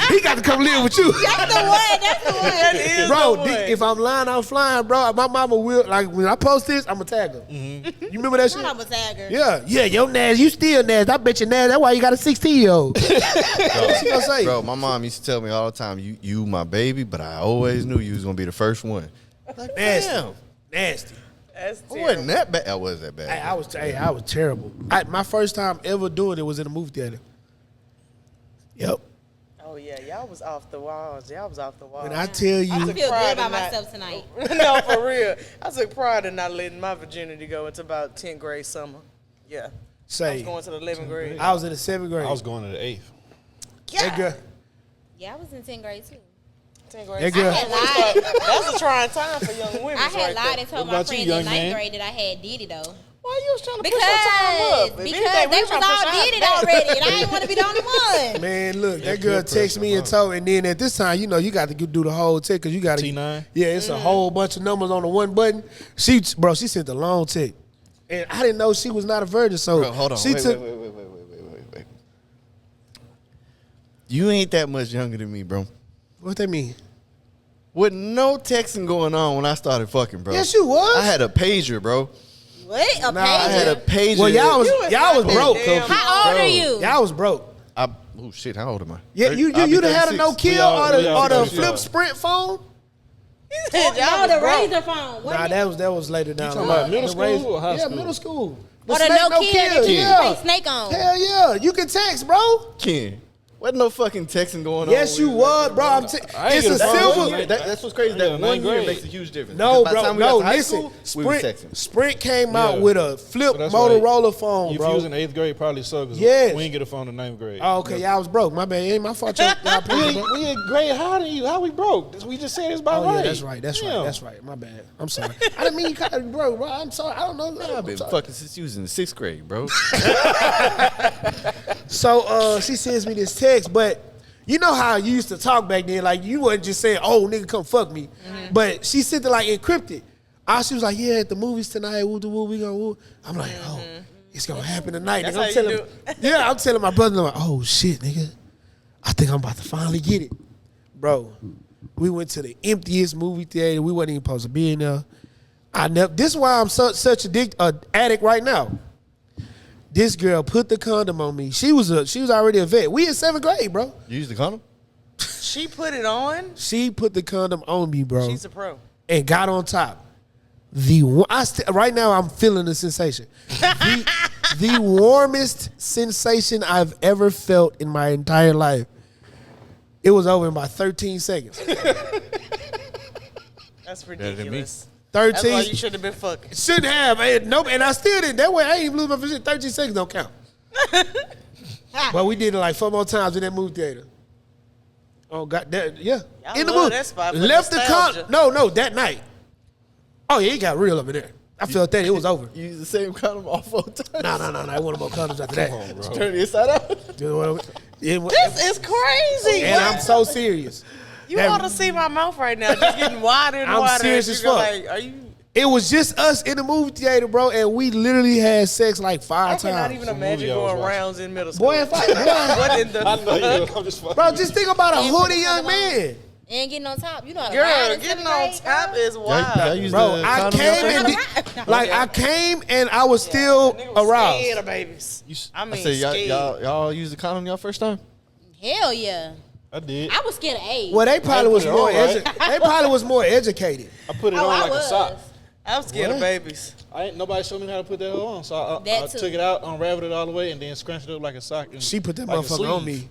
He got to come live with you. That's the one. That is bro, the one. If I'm lying, I'm flying, bro. My mama will, like, when I post this, I'm going to tag her. Mm-hmm. You remember that shit? I'm a tagger. Yeah, your nasty. You still nasty. I bet you nasty. That's why you got a 16-year-old. What's she gonna say? Bro, my mom used to tell me all the time, you my baby, but I always knew you was going to be the first one. Like, nasty. Damn. Nasty. That's I wasn't that bad. I was that bad. I was terrible. My first time ever doing it was in a movie theater. Yep. Oh yeah, y'all was off the walls. When I tell you, I feel good about myself tonight. No, for real. I took pride in not letting my virginity go until about 10th grade summer. Yeah. I was going to the 11th grade. I was in the 7th grade. I was going to the 8th. That girl. Yeah, I was in 10th grade too. 10th grade. That girl. That's a trying time for young women. I had lied and told What my about friend you, in young 9th man? grade that I had did it though. Why you was trying to push your time up? Because they was all did it already, and I didn't want to be the only one. Man, look, that girl texted me and told me, and then at this time, you know, you got to do the whole text because you got to. T9? Yeah, it's a whole bunch of numbers on the one button. She sent a long text, and I didn't know she was not a virgin. So Bro, hold on. She took. Wait. You ain't that much younger than me, bro. What that mean? With no texting going on when I started fucking, bro. Yes, you was. I had a pager, bro. What? A I had a pager? pager. Well, y'all was broke. How old are you? Y'all was broke. Oh shit! How old am I? Yeah, you done had a 36. Nokia or the 36. flip Sprint phone. No, the Razor phone. Nah, that was later down. talking about middle The school Razor- or high Yeah, school? middle school. Or the Snake Nokia that you yeah. play Snake on. Hell yeah, you can text, bro. Ken, wasn't no fucking texting going on. Yes, you was, bro. It's a silver. That's what's crazy. That Yeah, 1 year grade. makes a huge difference. No, Because by the bro. time we got No, to high listen. school, we was texting. Sprint came out Yeah. with a flip So that's Motorola phone, If bro. you was in 8th grade, probably so. Cause Yes. we didn't get a phone in 9th grade. Oh, okay, y'all was broke. My bad. It ain't my fault. Y'all We in grade higher than you. How we broke? We just said it's about Oh right. yeah, that's right. That's right. My bad. I'm sorry. I didn't mean you called me broke, bro. I'm sorry. I don't know. I've been fucking since you was in the 6th grade, bro. So she sends me this text, but you know how you used to talk back then, like you wasn't just saying, "Oh, nigga, come fuck me," but she sent it like encrypted. She was like, "Yeah, at the movies tonight, woo, we gonna woo." I'm like, "Oh, it's gonna happen tonight." That's Nigga, how you I'm telling my brother, like, "Oh shit, nigga, I think I'm about to finally get it, bro." We went to the emptiest movie theater. We wasn't even supposed to be in there. This is why I'm such a addict right now. This girl put the condom on me. She was already a vet. We in 7th grade, bro. You used the condom? She put it on. She put the condom on me, bro. She's a pro. And got on top. Right now I'm feeling the sensation. The warmest sensation I've ever felt in my entire life. It was over in about 13 seconds. That's ridiculous. 13. That's why you should have been fucking. Shouldn't have. Nope. And I still didn't. That way I ain't even lose my position. 13 seconds don't count. But we did it like 4 more times in that movie theater. Oh God, yeah. Y'all in the love movie. that spot for Left the nostalgia. No, that night. Oh yeah, it got real over there. I felt that it was over. You used the same condom all 4 times? No. I wanted more condoms after that. Turn it inside out? This is crazy. And I'm so serious. You ought to see my mouth right now, just getting wider and I'm wider. serious And as you're fuck. Like, are you? It was just us in the movie theater, bro, and we literally had sex like 5 I times. cannot even imagine movie I was going watching. rounds in middle school. Boy, What in the I know you. fuck? I'm just fucking. bro, just think about a And hoodie put the young condom on. man. And getting on top. You know how to ride Girl, in getting 7th on grade, top girl? is wild. Y'all used Bro, the I condom came y'all and first? I came and I was still Nigga was aroused. scared of babies. I mean, I said, scared. y'all used the condom y'all first time? Hell yeah. I did. I was scared of AIDS. Well, they probably was put it more on, right? they probably was more educated. I put it Oh, on I like was. a sock. I'm scared of babies. Nobody showed me how to put that on, so I took it out, unraveled it all the way, and then scrunched it up like a sock. She put that motherfucker on me.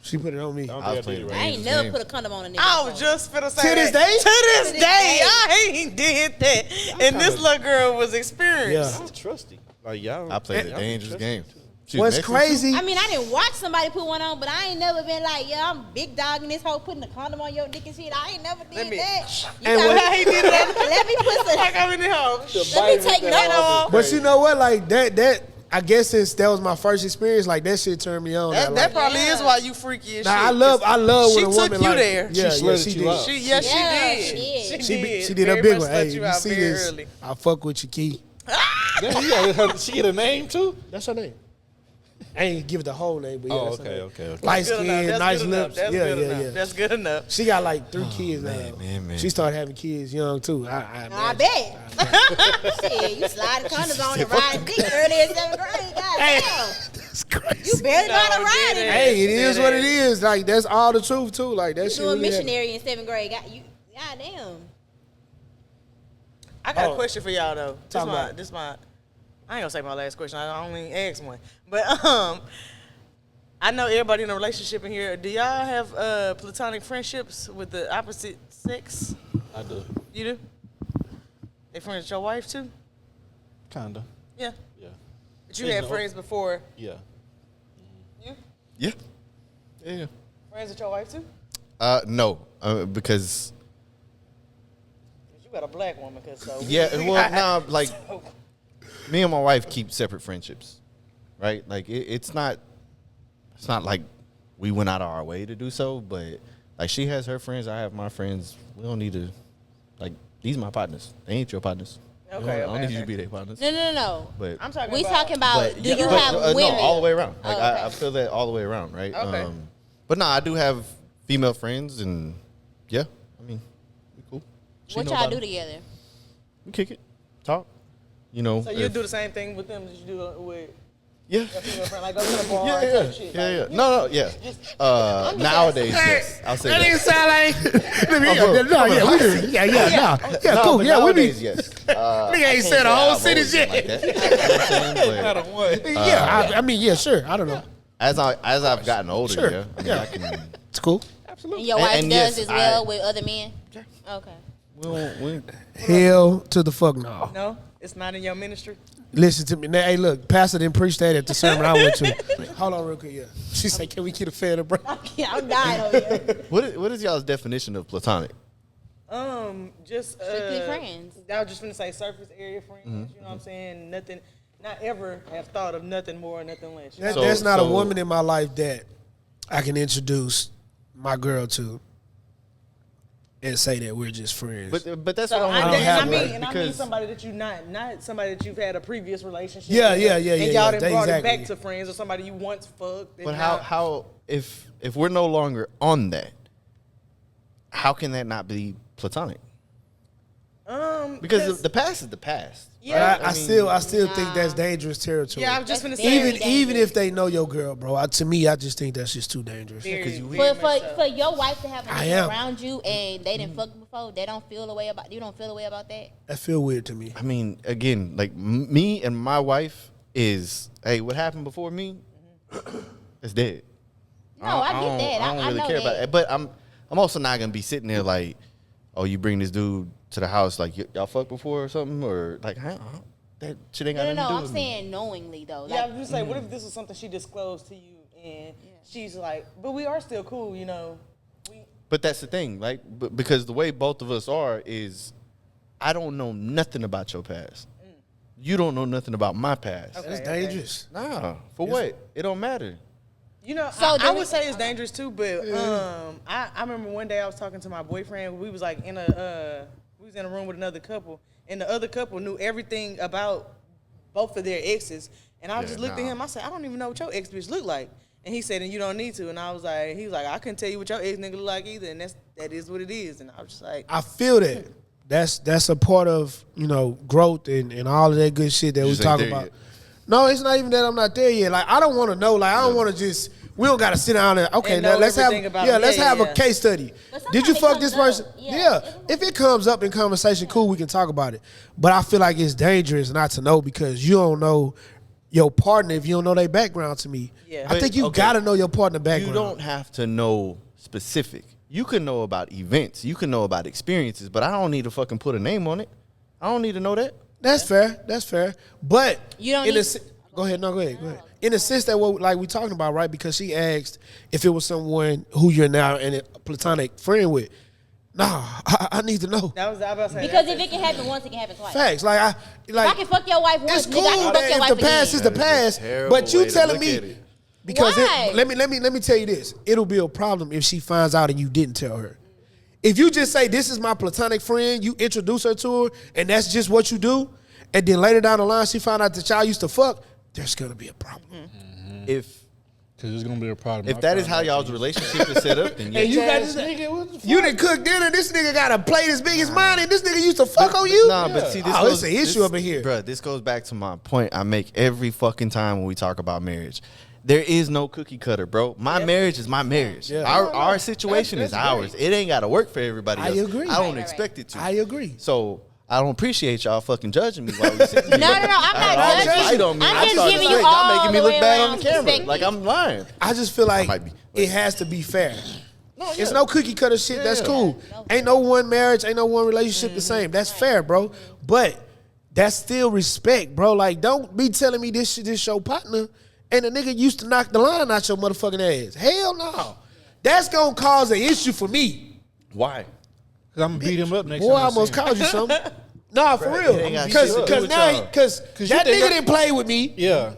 She put it on me. I ain't never put a condom on a nigga. I was just finna say to this day. To this day, I ain't did that, and this little girl was experienced. Yeah, I'm trusty. Like y'all, I played a dangerous game. What's crazy? I mean, I didn't watch somebody put one on, but I ain't never been like, yeah, I'm big dogging this hoe putting a condom on your dick and shit. I ain't never did that. He did that. Let me put some. Like I'm in the house. Let me take that off. But you know what? Like that. I guess since that was my first experience, like that shit turned me on. That probably is why you freaky as shit. I love when a woman she took you like, there. Yeah, she did. She did a big one. Hey, you you see this? early. I fuck with your key. She get a name too? That's her name. I ain't give it the whole name, but yeah. Okay. Light skin, nice lips. Yeah. That's good enough. She got like 3 kids now. Man. She started having kids young too. I bet. Shit, you slide the condoms on and ride dick early in 7th grade. Goddamn. That's crazy. You barely know how to ride it. Hey, it is what it is. Like that's all the truth too. Like that shit. You a missionary in 7th grade. Goddamn. I got a question for y'all though. This my. I ain't gonna say my last question. I only asked one. But I know everybody in a relationship in here. Do y'all have platonic friendships with the opposite sex? I do. You do? They friends with your wife too? Kinda. Yeah. Yeah. But you had friends before. Yeah. You? Yeah. Friends with your wife too? No, because. You got a black woman, cause so. Yeah, well, like. Me and my wife keep separate friendships, right? Like it's not like we went out of our way to do so, but like she has her friends, I have my friends. We don't need to, like, these are my partners. They ain't your partners. Okay. I don't need you to be their partners. No. But I'm talking. We about, talking about. but, Do you have women? No, all the way around. Like okay. I feel that all the way around, right? Okay. But no, I do have female friends, and yeah, I mean, we cool. What y'all do together? We kick it, talk. You know, So you do the same thing with them as you do with yeah. your female friend, like go to the bar, Yeah. type shit. Yeah. No, yeah. Nowadays, yes. I'll say That that. nigga sound like No, cool. but Yeah, we be. nowadays, yes. Nigga ain't said a whole sentence yet. Like that. You know what I'm saying? Yeah, I mean, yeah, sure. I don't know. As I've gotten older, Sure. yeah. I mean, Yeah. I can. It's cool. And your wife and does yes, as well with other men? Okay. We Hell to the fuck no. No, it's not in your ministry. Listen to me. Now, hey, look, Pastor didn't preach that at the sermon I went to. Hold on real quick, yeah. She said, can we get a fan of break? I'm dying over here. What is y'all's definition of platonic? Just Strictly friends. I was just gonna say surface area friends. You know what I'm saying? Nothing, not ever have thought of nothing more, or nothing less. You know? There's not a woman in my life that I can introduce my girl to and say that we're just friends. But that's So what I don't want have I one. mean, because somebody that you not somebody that you've had a previous relationship. Yeah, with, yeah. And y'all yeah, done brought exactly. it back to friends, or somebody you once fucked. But how if we're no longer on that, how can that not be platonic? Because the past is the past. Yeah, I still think that's dangerous territory. yeah. I was just gonna say Even if they know your girl, bro. To me, I just think that's just too dangerous. For your wife to have a I nigga am. around you and they didn't fuck before, they don't feel the way about you. Don't feel the way about that. That feel weird to me. I mean, again, like me and my wife is, hey, what happened before me? It's dead. No, I get that. I don't really know care that. about it. But I'm also not gonna be sitting there like, oh, you bring this dude to the house like y'all fucked before or something, or like that shit ain't got nothing to do I'm with me. saying knowingly though. Yeah, I Like, was just like, what if this was something she disclosed to you, and she's like, but we are still cool, you know. But that's the thing, like, because the way both of us are is, I don't know nothing about your past. You don't know nothing about my past. Okay, That's dangerous. Nah, for what? It don't matter. You know, So I would say it's dangerous too, but I remember one day I was talking to my boyfriend. We was like in a room with another couple, and the other couple knew everything about both of their exes. And I just looked at him. I said, I don't even know what your ex bitch look like. And he said, and you don't need to. And I was like, he was like, I couldn't tell you what your ex nigga look like either. And that is what it is. And I was just like, I feel that. That's a part of, growth and all of that good shit that we talk about. No, it's not even that I'm not there yet. Like, I don't want to know. Like, I don't want to just We don't gotta sit down and now let's have a case study. Did you fuck this person? Yeah. If it comes up in conversation, cool, we can talk about it. But I feel like it's dangerous not to know because you don't know your partner if you don't know their background to me. Yeah. I think you gotta know your partner background. You don't have to know specific. You can know about events. You can know about experiences, but I don't need to fucking put a name on it. I don't need to know that. That's fair. But you don't go ahead. Go ahead. In the sense that what we talking about, right? Because she asked if it was someone who you're now in a platonic friend with. Nah, I need to know. That was I about to say. Because if it can happen once, it can happen twice. Facts. If I can fuck your wife once, it's cool that if the past is the past. But you telling me because let me tell you this. It'll be a problem if she finds out and you didn't tell her. If you just say this is my platonic friend, you introduce her to her, and that's just what you do, and then later down the line she found out that y'all used to fuck, there's gonna be a problem. Mm-hmm. Because there's gonna be a problem. If that is how y'all's relationship is set up, then yeah. You got this nigga. You done cook dinner. This nigga got a plate as big as mine, and this nigga used to fuck on you. But see, it's an issue up in here, bro. This goes back to my point I make every fucking time when we talk about marriage. There is no cookie cutter, bro. My marriage is my marriage. Yeah. Our situation is ours. It ain't got to work for everybody else. I agree. I don't expect it to. I agree. So I don't appreciate y'all fucking judging me while we sitting here. No, I'm not judging. I'm just giving you all y'all making me look bad on the camera. perspective. Like I'm lying. I just feel like it has to be fair. It's no cookie cutter shit. That's cool. Ain't no one marriage. Ain't no one relationship the same. That's fair, bro. But that's still respect, bro. Like, don't be telling me this your partner and the nigga used to knock the line out your motherfucking ass. Hell no. That's gonna cause an issue for me. Why? Because I'm gonna beat him up next time. Boy, I almost called you something. Nah, for real. Because that nigga didn't play with me. Yeah.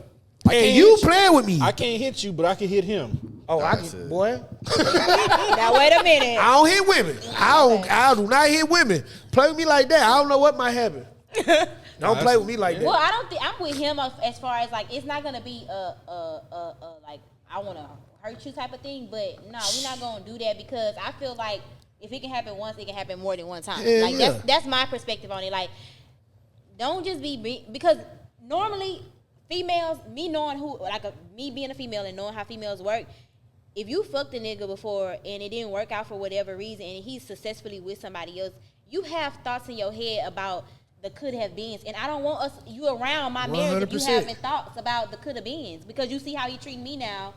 And you playing with me. I can't hit you, but I can hit him. Oh, I can, boy. Now wait a minute. I don't hit women. I do not hit women. Play with me like that. I don't know what might happen. Don't play with me like that. Well, I don't think I'm with him as far as like it's not gonna be like I want to hurt you type of thing. But no, we're not gonna do that because I feel like if it can happen once, it can happen more than one time. Yeah, like that's my perspective on it. Like, don't just be because normally females, me knowing me being a female and knowing how females work. If you fucked a nigga before and it didn't work out for whatever reason, and he's successfully with somebody else, you have thoughts in your head about the could have beens, and I don't want you around my marriage if you having thoughts about the could have beens because you see how he treating me now.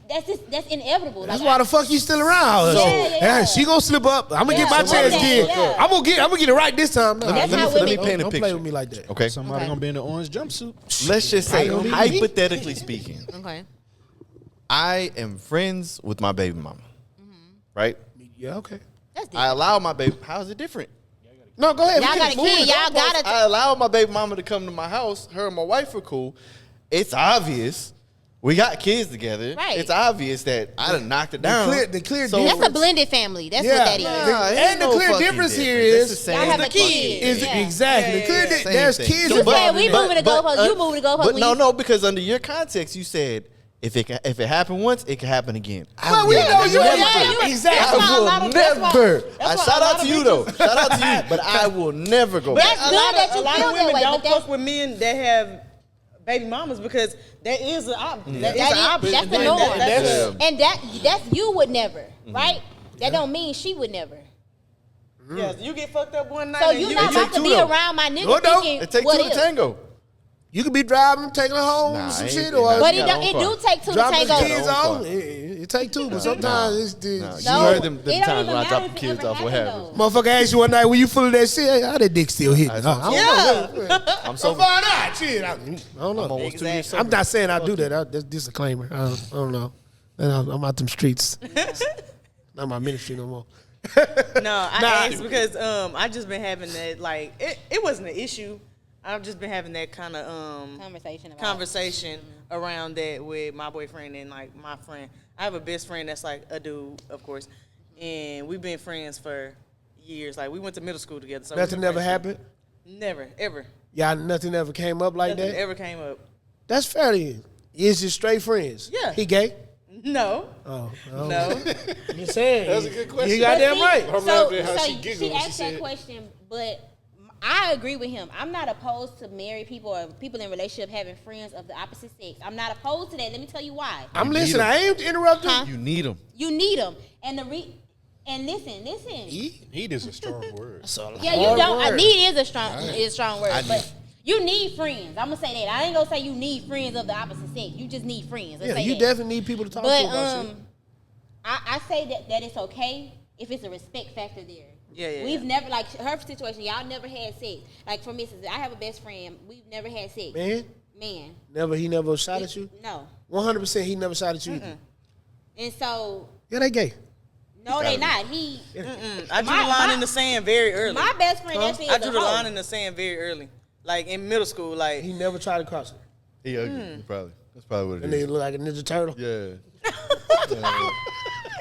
That's inevitable. That's why the fuck you still around. Yeah. She gonna slip up. I'm gonna get my chance again. Yeah. I'm gonna get it right this time. Let me paint a picture. Don't play with me like that. Okay. Somebody gonna be in the orange jumpsuit. Let's just say, hypothetically speaking. Okay. I am friends with my baby mama. Right? Yeah. Okay. That's I allow my baby. How is it different? No, go ahead. Y'all got a kid. Y'all got it. I allow my baby mama to come to my house. Her and my wife are cool. It's obvious. We got kids together. Right. It's obvious that I done knocked it down. The clear so that's a blended family. That's what that is. And the clear difference here is y'all have a kid. Exactly. There's kids. You said we moving to goalpost. You moving to goalpost. But no, because under your context, you said if it happened once, it can happen again. Well, we know you exactly. I will never. Shout out to you though. Shout out to you. But I will never go. That's good that you feel that way. A lot of women don't fuck with men that have baby mamas because that is an option. That's the norm. And that's you would never, right? That don't mean she would never. Yes, you get fucked up one night. So you're not about to be around my nigga thinking it takes two to tango. You could be driving, taking her home, some shit, or but it do take two to tango. Kids off. It take two, but sometimes it's you heard them times when I drop the kids off. What happens? Motherfucker asked you one night, "Were you full of that shit? How that dick still hitting?" I'm so far not. Shit, I don't know. I'm almost 2 years sober. I'm not saying I do that. That's disclaimer. I don't know. I'm out them streets. Not my ministry no more. I asked because I just been having that like it wasn't an issue. I've just been having that kind of conversation around that with my boyfriend and like my friend. I have a best friend that's like a dude, of course, and we've been friends for years. Like we went to middle school together. So nothing never happened. Never, ever. Yeah, nothing ever came up like nothing that. Ever came up. That's fair to you. Is just straight friends? Yeah. He gay? No. Oh no. You're saying that's a good question. You got damn right. So she asked that question, but I agree with him. I'm not opposed to married people or people in relationship having friends of the opposite sex. I'm not opposed to that. Let me tell you why. I'm listening. I ain't interrupting. You need them. You need them. And listen. Need is a strong word. Yeah, you don't. Need is a strong word. But you need friends. I'm gonna say that. I ain't gonna say you need friends of the opposite sex. You just need friends. Yeah, you definitely need people to talk to about shit. I say that it's okay if it's a respect factor there. Yeah. We've never, like her situation, y'all never had sex. Like for instance, I have a best friend. We've never had sex. Man. He never shot at you? No. 100% he never shot at you either. And so. Yeah, they gay. No, they not. I drew the line in the sand very early. My best friend actually I drew the line in the sand very early. Like in middle school, like. He never tried to cross it. He ugly, probably. That's probably what it is. And they look like a Ninja Turtle. Yeah.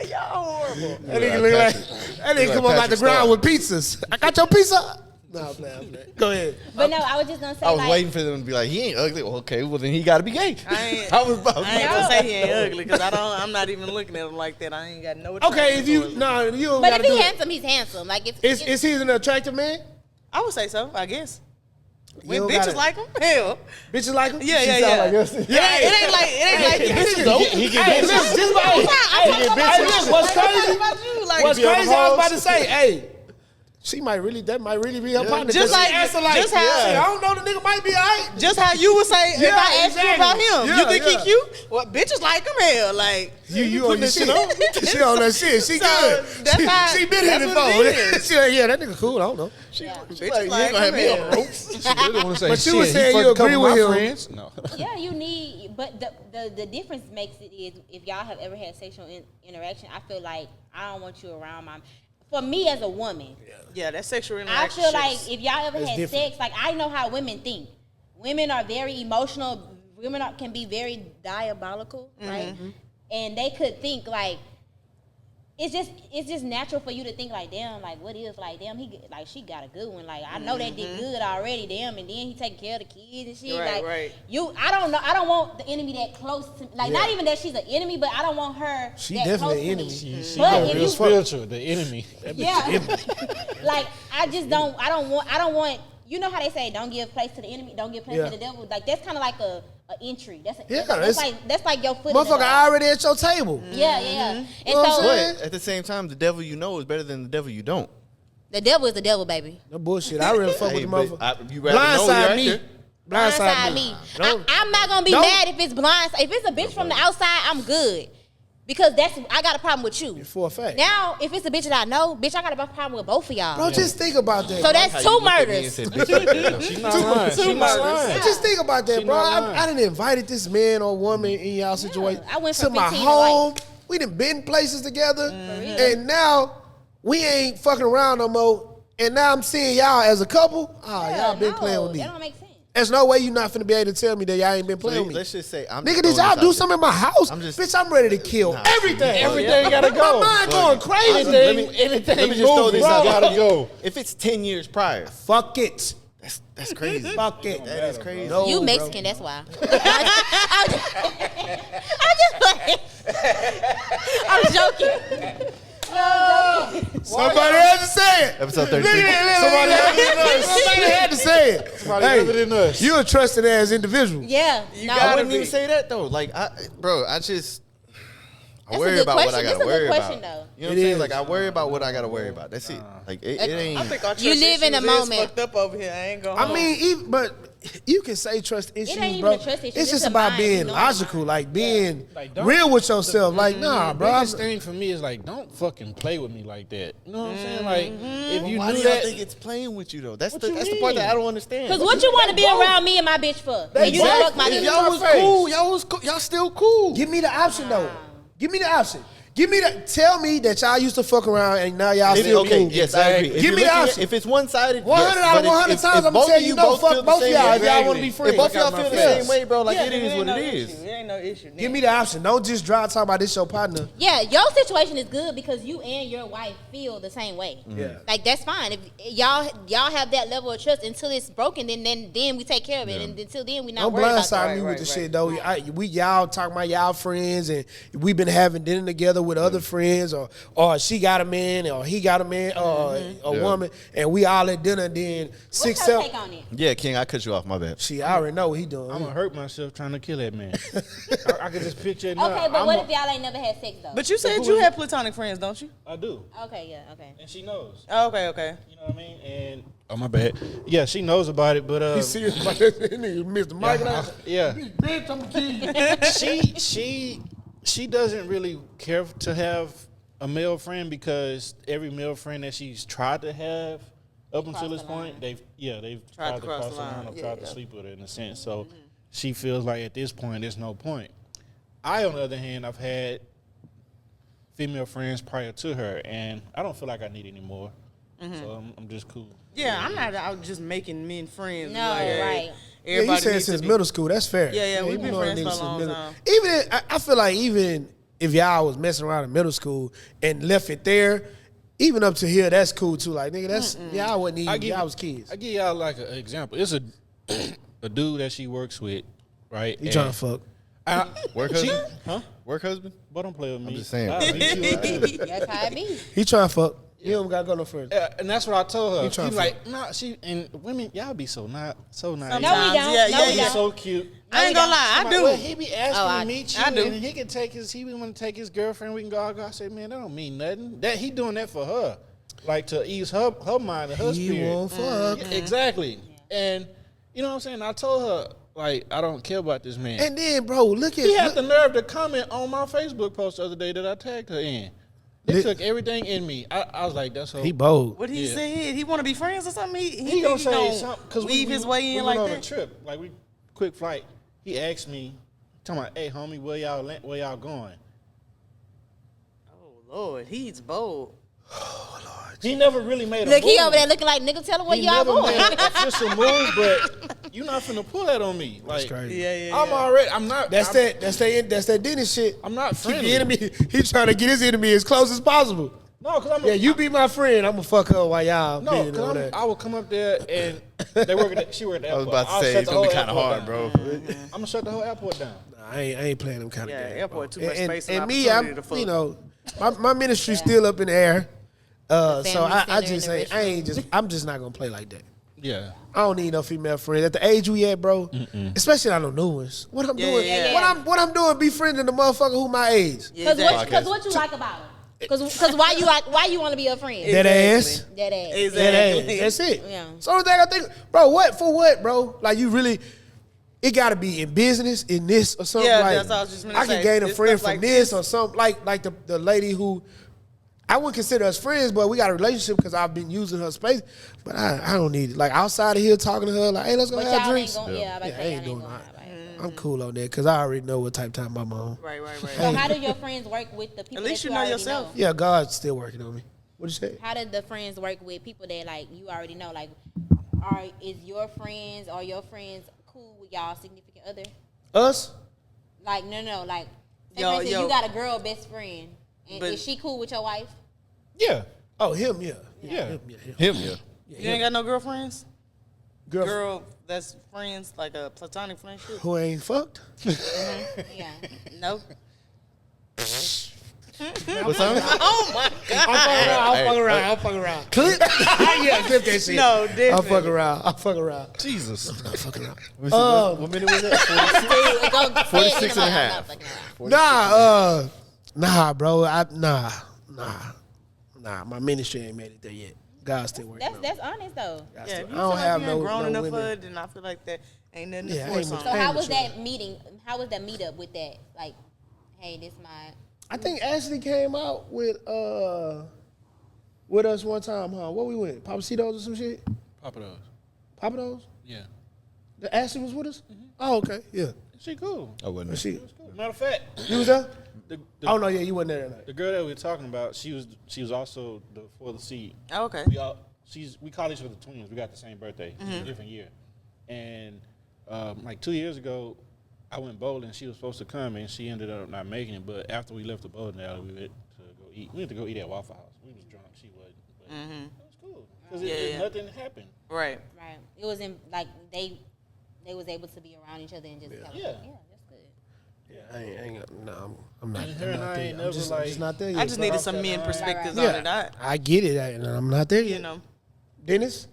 Y'all horrible. That nigga look like that nigga come up out the ground with pizzas. I got your pizza. No, man. Go ahead. But no, I was just gonna say. I was waiting for them to be like, he ain't ugly. Well, okay, well then he got to be gay. I ain't gonna say he ain't ugly because I'm not even looking at him like that. I ain't got no. Okay, if you don't. But if he's handsome, he's handsome. Like is he an attractive man? I would say so. I guess. When bitches like him, hell. Bitches like him? Yeah. Like It ain't like he get bitches. What's crazy? What's crazy? I was about to say, hey. That might really be her partner. Just like I don't know, the nigga might be alright. Just how you would say if I asked you about him, you think he cute? Well, bitches like him, hell, like you on this shit on? She on that shit. She good. She been here before. She like, yeah, that nigga cool. I don't know. Bitches like him. But you were saying you agree with him. No. Yeah, you need. But the difference makes it is if y'all have ever had sexual interaction, I feel like I don't want you around my. For me as a woman, yeah, that sexual interaction. I feel like if y'all ever had sex, like I know how women think. Women are very emotional. Women can be very diabolical, right? And they could think like it's just natural for you to think like, damn, like what if like damn she got a good one, like I know that did good already, damn, and then he taking care of the kids and shit, right. I don't know, I don't want the enemy that close to like not even that she's an enemy, but I don't want her. She that definitely close an enemy. She But real spiritual, the enemy. Yeah, like I don't want. You know how they say don't give place to the enemy, don't give place to the devil. Like that's kind of like a entry. That's like your foot. Motherfucker already at your table. Yeah. And so but at the same time, the devil you know is better than the devil you don't. The devil is the devil, baby. No bullshit. I really fuck with the motherfucker. You rather blindside know me. Blindside me. I'm not gonna be mad if it's blindside. If it's a bitch from the outside, I'm good. Because I got a problem with you. For a fact. Now, if it's a bitch that I know, bitch, I got a problem with both of y'all. Bro, just think about that. So that's two murders. She's not lying. She's not lying. Just think about that, bro. I done invited this man or woman in y'all situation I went to from my 15 to home. life. We done been places together. And now we ain't fucking around no more. And now I'm seeing y'all as a couple. Y'all been playing with me. That don't make sense. There's no way you're not finna be able to tell me that y'all ain't been playing with me. Let's just say, nigga, did y'all do something in my house? Bitch, I'm ready to kill everything. Everything gotta go. My mind going crazy. Anything let me just throw this out. Gotta go. If it's 10 years prior, fuck it. That's crazy. Fuck it. That is crazy. No, You Mexican, bro. that's why. I'm just playing. I'm joking. Somebody had to say it. Episode 33. Somebody had to say it. Somebody other than us. You a trusted ass individual. Yeah. I wouldn't even say that though. Like, I worry about what I gotta worry about. You know what I'm saying? Like, I worry about what I gotta worry about. That's it. Like, it ain't. I think our trust You live in a issues is moment. fucked up over here. I ain't gonna. I mean, but you can say trust issues, ain't even bro. a trust issue. It's just a about mind, being you know, logical, like being Like, don't- real with yourself. Like, nah, bro. Biggest thing for me is like, don't fucking play with me like that. You know what I'm saying? Like, if you Why knew do y'all that, think it's playing with you though? That's What the you part mean? that I don't understand. Because what you want to be around me and my bitch for? And you don't fuck my If bitch. y'all was cool, y'all still cool. Give me the option though. Give me the option. Tell me that y'all used to fuck around and now y'all still cool. Yes, I agree. Give me the option. If it's one-sided, 100 out of 100 times, I'm gonna tell you no. Fuck both of y'all if y'all want to be friends. If both y'all feel the same way, bro, like it is what it It is. ain't no issue. Give me the option. Don't just drive talking about this your partner. Yeah, your situation is good because you and your wife feel the same way. Yeah. Like that's fine. If y'all have that level of trust until it's broken, then we take care of it. And until then, we not Don't worried about blindside that. me with the shit though. Y'all talking about y'all friends and we've been having dinner together. with other friends, or she got a man, or he got a man, or a woman, and we all at dinner. Then What's your take on it? Yeah, King, I cut you off. My bad. I already know what he doing. I'm gonna hurt myself trying to kill that man. I can just picture it. Okay, but what if y'all ain't never had sex though? But you said you had platonic friends, don't you? I do. Okay, yeah, okay. And she knows. Oh, okay. You know what I mean? And my bad. Yeah, she knows about it, but He's serious about that. Nigga missed the mic. Yeah. Bitch, I'm gonna kill you. She doesn't really care to have a male friend because every male friend that she's tried to have up until this point, they've tried to cross the line or tried to sleep with her in a sense. So she feels like at this point there's no point. I, on the other hand, I've had female friends prior to her, and I don't feel like I need any more. So I'm just cool. Yeah, I'm not out just making men friends. No, right. Yeah, you said since middle school. That's fair. Yeah, we've been friends for a long time. I feel like even if y'all was messing around in middle school and left it there, even up to here, that's cool too. Like, nigga, that's y'all wasn't even, y'all was kids. I give y'all like an example. It's a dude that she works with, right? He trying to fuck. Work husband? Huh? Work husband? But don't play with me. I'm just saying. That's how it be. He trying to fuck. You don't gotta go no further. And that's what I told her. He She's like, nah, and women, y'all be so nice. No, we don't. Yeah, No, we He's don't. so cute. I ain't gonna lie, I do. Well, he be asking to meet you, I do. and he can take he want to take his girlfriend. We can go out. I say, man, that don't mean nothing. That he doing that for her, like to ease her mind and her spirit. He won't fuck. Yeah, exactly. And you know what I'm saying? I told her, like, I don't care about this man. And then, bro, look at he had the nerve to comment on my Facebook post the other day that I tagged her in. They took everything in me. I was like, that's he bold. What he said? He want to be friends or something? He gonna say something because leave his way in like on that. a trip, like we quick flight. He asked me, talking about, hey homie, where y'all going? Oh Lord, he's bold. Oh Lord. He never really made a Look, move. he over there looking like, nigga, tell him where y'all going. He never made an official move, but you not finna pull that on me. Like, That's crazy. Yeah. I'm not. That's that Dennis shit. I'm not Keep friendly. the enemy. He's trying to get his enemy as close as possible. No, because you be my friend. I'm gonna fuck her while y'all. No, because I will come up there and she work at the airport. I was about to say it's gonna be kind of hard, bro. I'm gonna shut the whole airport down. I ain't playing them kind of games. Airport too much space and me, I'm my ministry's still up in the air. So I'm just not gonna play like that. Yeah. I don't need no female friends at the age we at, bro. Especially not no new ones. What I'm doing, what I'm doing, befriending the motherfucker who my age. Because what you like about him? Because why you want to be a friend? That ass. That ass. Exactly. That's it. Yeah. So the thing I think, bro, what, bro? Like you really, it got to be in business, in this or something. Yeah, like, that's what I was just gonna I say. can gain a This friend stuff from like this this. or something. Like the lady who, I wouldn't consider us friends, but we got a relationship because I've been using her space. But I don't need it. Like outside of here, talking to her, like, hey, let's go have drinks. I ain't doing that. I'm cool on that because I already know what type of time I'm on. Right. So how do your friends work with the people At least that you know already yourself. Yeah, God's still working on me. What'd you say? How did the friends work with people that like you already know? Like, is your friends or your friends cool with y'all significant other? Us? Like no. Like, say for instance, you got a girl best friend, and is she cool with your wife? Yeah. Oh, him, yeah. Yeah. Him. You ain't got no girlfriends? Girl That's friends, like a platonic friendship? who ain't fucked? Yeah. No. What's up? Oh my God. I'll fuck around. Clip? Yeah, clip that shit. No, definitely. I'll fuck around. Jesus. I'm not fucking around. What minute was that? 46 and a half. Nah, bro. Nah. My ministry ain't made it there yet. God's still working. That's honest though. Yeah, I if you don't feel like have you ain't no grown enough women. for it, then I feel like that ain't nothing Yeah, to I force ain't on. So Hey, how was mature. that meeting? How was that meetup with that? Like, hey, this my. I think Ashley came out with us one time, huh? Where we went? Papacitos or some shit? Papados? Yeah. The Ashley was with us? Oh, okay. Yeah. She cool. I wasn't. She, Matter of fact, you was there? the Oh no, yeah, you wasn't there that night. the girl that we were talking about, she was also for the seed. Oh, okay. We call each other twins. We got the same birthday, just a different year. And like 2 years ago, I went bowling. She was supposed to come, and she ended up not making it. But after we left the bowling alley, we went to go eat. We went to go eat at Waffle House. We was drunk. She wasn't. But it was cool because nothing happened. Right. Right. It was in like they was able to be around each other and just. Yeah. Yeah, that's good. I'm not there yet. I'm just not there yet. I just needed some men perspectives on it. I get it, and I'm not there yet. Dennis?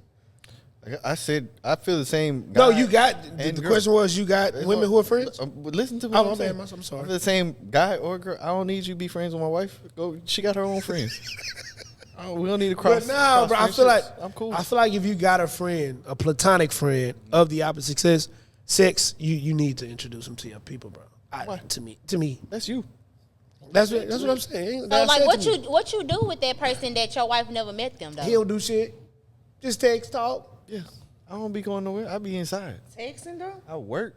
I said I feel the same. No, you got the question was you got women who are friends. Listen to me. I'm sorry. I feel the same guy or girl. I don't need you to be friends with my wife. She got her own friends. We don't need to cross. But no, bro. I feel like I'm cool. I feel like if you got a friend, a platonic friend of the opposite sex, you need to introduce them to your people, bro. To me, that's you. That's what I'm saying. So like, what you do with that person that your wife never met them though? He don't do shit. Just text, talk. Yeah, I don't be going nowhere. I be inside. Texting though? I work.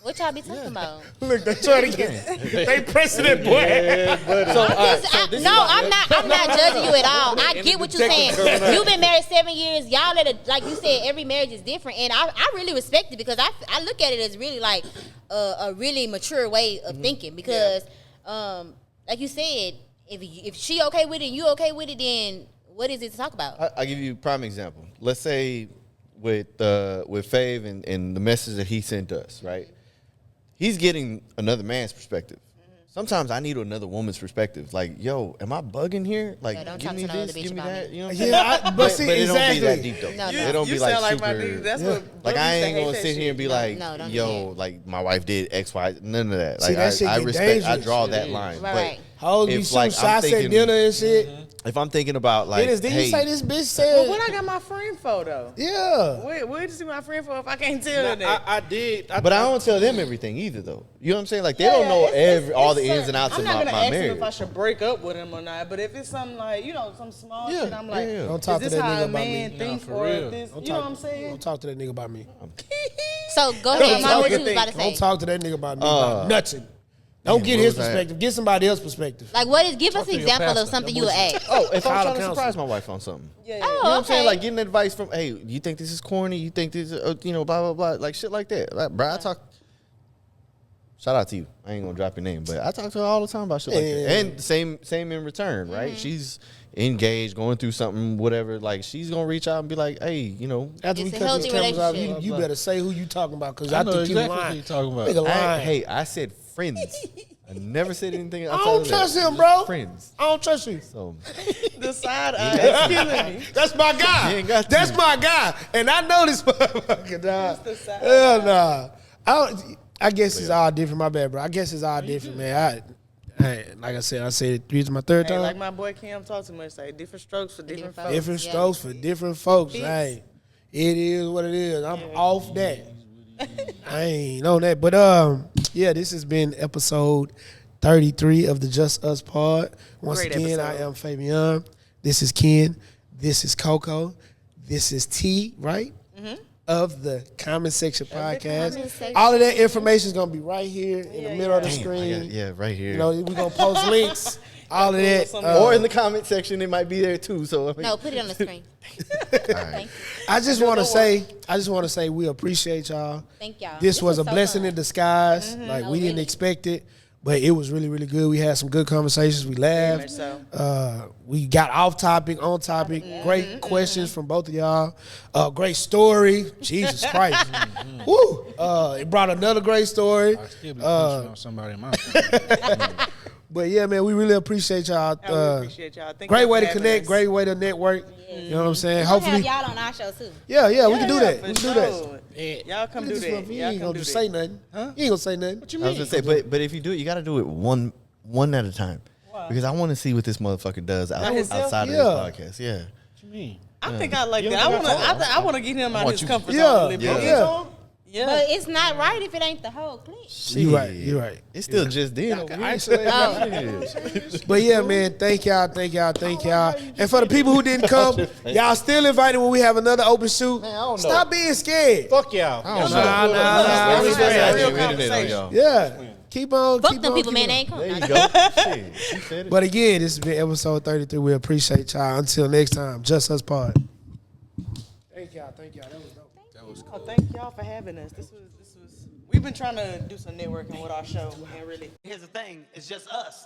What y'all be talking about? Look, they trying to get. They pressing it, boy. I'm not judging you at all. I get what you're saying. You've been married 7 years. Y'all like you said, every marriage is different, and I really respect it because I look at it as really like a really mature way of thinking because, like you said, if she okay with it, and you okay with it, then what is it to talk about? I'll give you a prime example. Let's say with Fave and the message that he sent us, right? He's getting another man's perspective. Sometimes I need another woman's perspective. Like, yo, am I bugging here? Like, give me this, give me that. You know what I'm saying? Yeah, but see, but it exactly. don't be that deep though. No. It don't be like sound super. like my dude. That's what. Like I ain't gonna sit here and be like, don't yo, like my wife did X, Y, none of that. See, Like that shit I get respect. I dangerous. draw that line. Right. Hoes be shooting shots at dinner and shit. If I'm thinking about like, Dennis, did you say this bitch Well, said? what I got my friend for though? Yeah. Where did you see my friend for if I can't tell that? I did. But I don't tell them everything either, though. You know what I'm saying? Like they don't know all the ins and outs of my I'm not gonna ask marriage. him if I should break up with him or not. But if it's something like some small shit, I'm like, Don't talk to is this that how nigga a about man me. think for or real. if this? Don't You know talk- what I'm saying? Don't talk to that nigga about me. So go ahead. my What you nigga was about to say? Don't talk to that nigga about me. About nothing. Don't get his what was that? perspective. Get somebody else's perspective. Like, give us an example of something you would ask. Oh, if I'm Call trying the to counsel. surprise my wife on something. Yeah. You know what Oh, I'm saying? okay. Like getting advice from, hey, you think this is corny? You think this is, blah, blah, blah. Like shit like that. Like, bro, I talk. Shout out to you. I ain't gonna drop your name, but I talk to her all the time about shit like that. And same in return, right? She's engaged, going through something, whatever. Like she's gonna reach out and be like, hey, you know. After we It's a cut healthy these cameras off, relationship. you better say who you talking about because I know think exactly you what lying. you talking about. Nigga lying. I said friends. I never said anything I outside don't of trust that. him, bro. Friends. I don't trust you. So The side eye is killing me. That's my guy. You ain't got to. That's my guy. And I know this motherfucker, dog. the side Hell nah. I guess it's all different. My bad, bro. I guess it's all different, man. Like I said it 3 is my third Hey, time. like my boy Cam talk too much. Say different strokes for different folks. Different Yeah. strokes for different folks. Fits. Hey, it is what it is. I'm off that. I ain't on that. But yeah, this has been episode 33 of the Just Us Pod. Once Great again, episode. I am Fabian. This is Ken. This is Coco. This is T, right? Of the Comment Section Podcast. Comment Section. All of that information is gonna be right here in the middle of the Damn, screen. right here. You know, we're gonna post links. All of that. Or in the comment section, it might be there too. So I mean, No, put it on the screen. all right. Thank you. I just want to say we appreciate y'all. Thank y'all. This was a so blessing fun. in disguise. Like we didn't really. expect it, but it was really, really good. We had some good conversations. We laughed. So. We got off topic, on topic. Great questions from both of y'all. Great story. Jesus Christ. Woo. It brought another great story. I still be punching on somebody in my But yeah, man, we really appreciate y'all. I really appreciate y'all. Thank Great y'all way for to having connect. us. Great way to network. You know what I'm saying? We'll Hopefully, have y'all on our show too. yeah, we can do that. for We can do that. sure. Y'all come do This that. motherfucker, you Y'all ain't come gonna do just that. say nothing. You ain't gonna say nothing. What you I was gonna say, but if you do it, you got to do it one at a time. Because I want to see what this motherfucker does himself? outside Yeah. of this podcast. Yeah. What you mean? I think I like You that. don't think I want to get him out of his comfort Yeah, zone. a little yeah. bit. Yeah. Yeah. But it's not right if it ain't the whole clip. You right. You right. It's still just then. over here. Isolate Oh. But yeah, man, thank y'all. And for the people who didn't come, y'all still invited when we have another open shoot. I don't know. Stop being scared. Fuck y'all. Nah. We got real Real internet on y'all. Yeah. Keep on. Fuck keep them on, people, keep man. They on. ain't There coming. you go. Shit, you said it. But again, this has been episode 33. We appreciate y'all. Until next time, Just Us Pod. Thank y'all. That was dope. Oh, thank y'all for having us. This was. We've been trying to do some networking with our show, and really. Here's the thing, it's just us.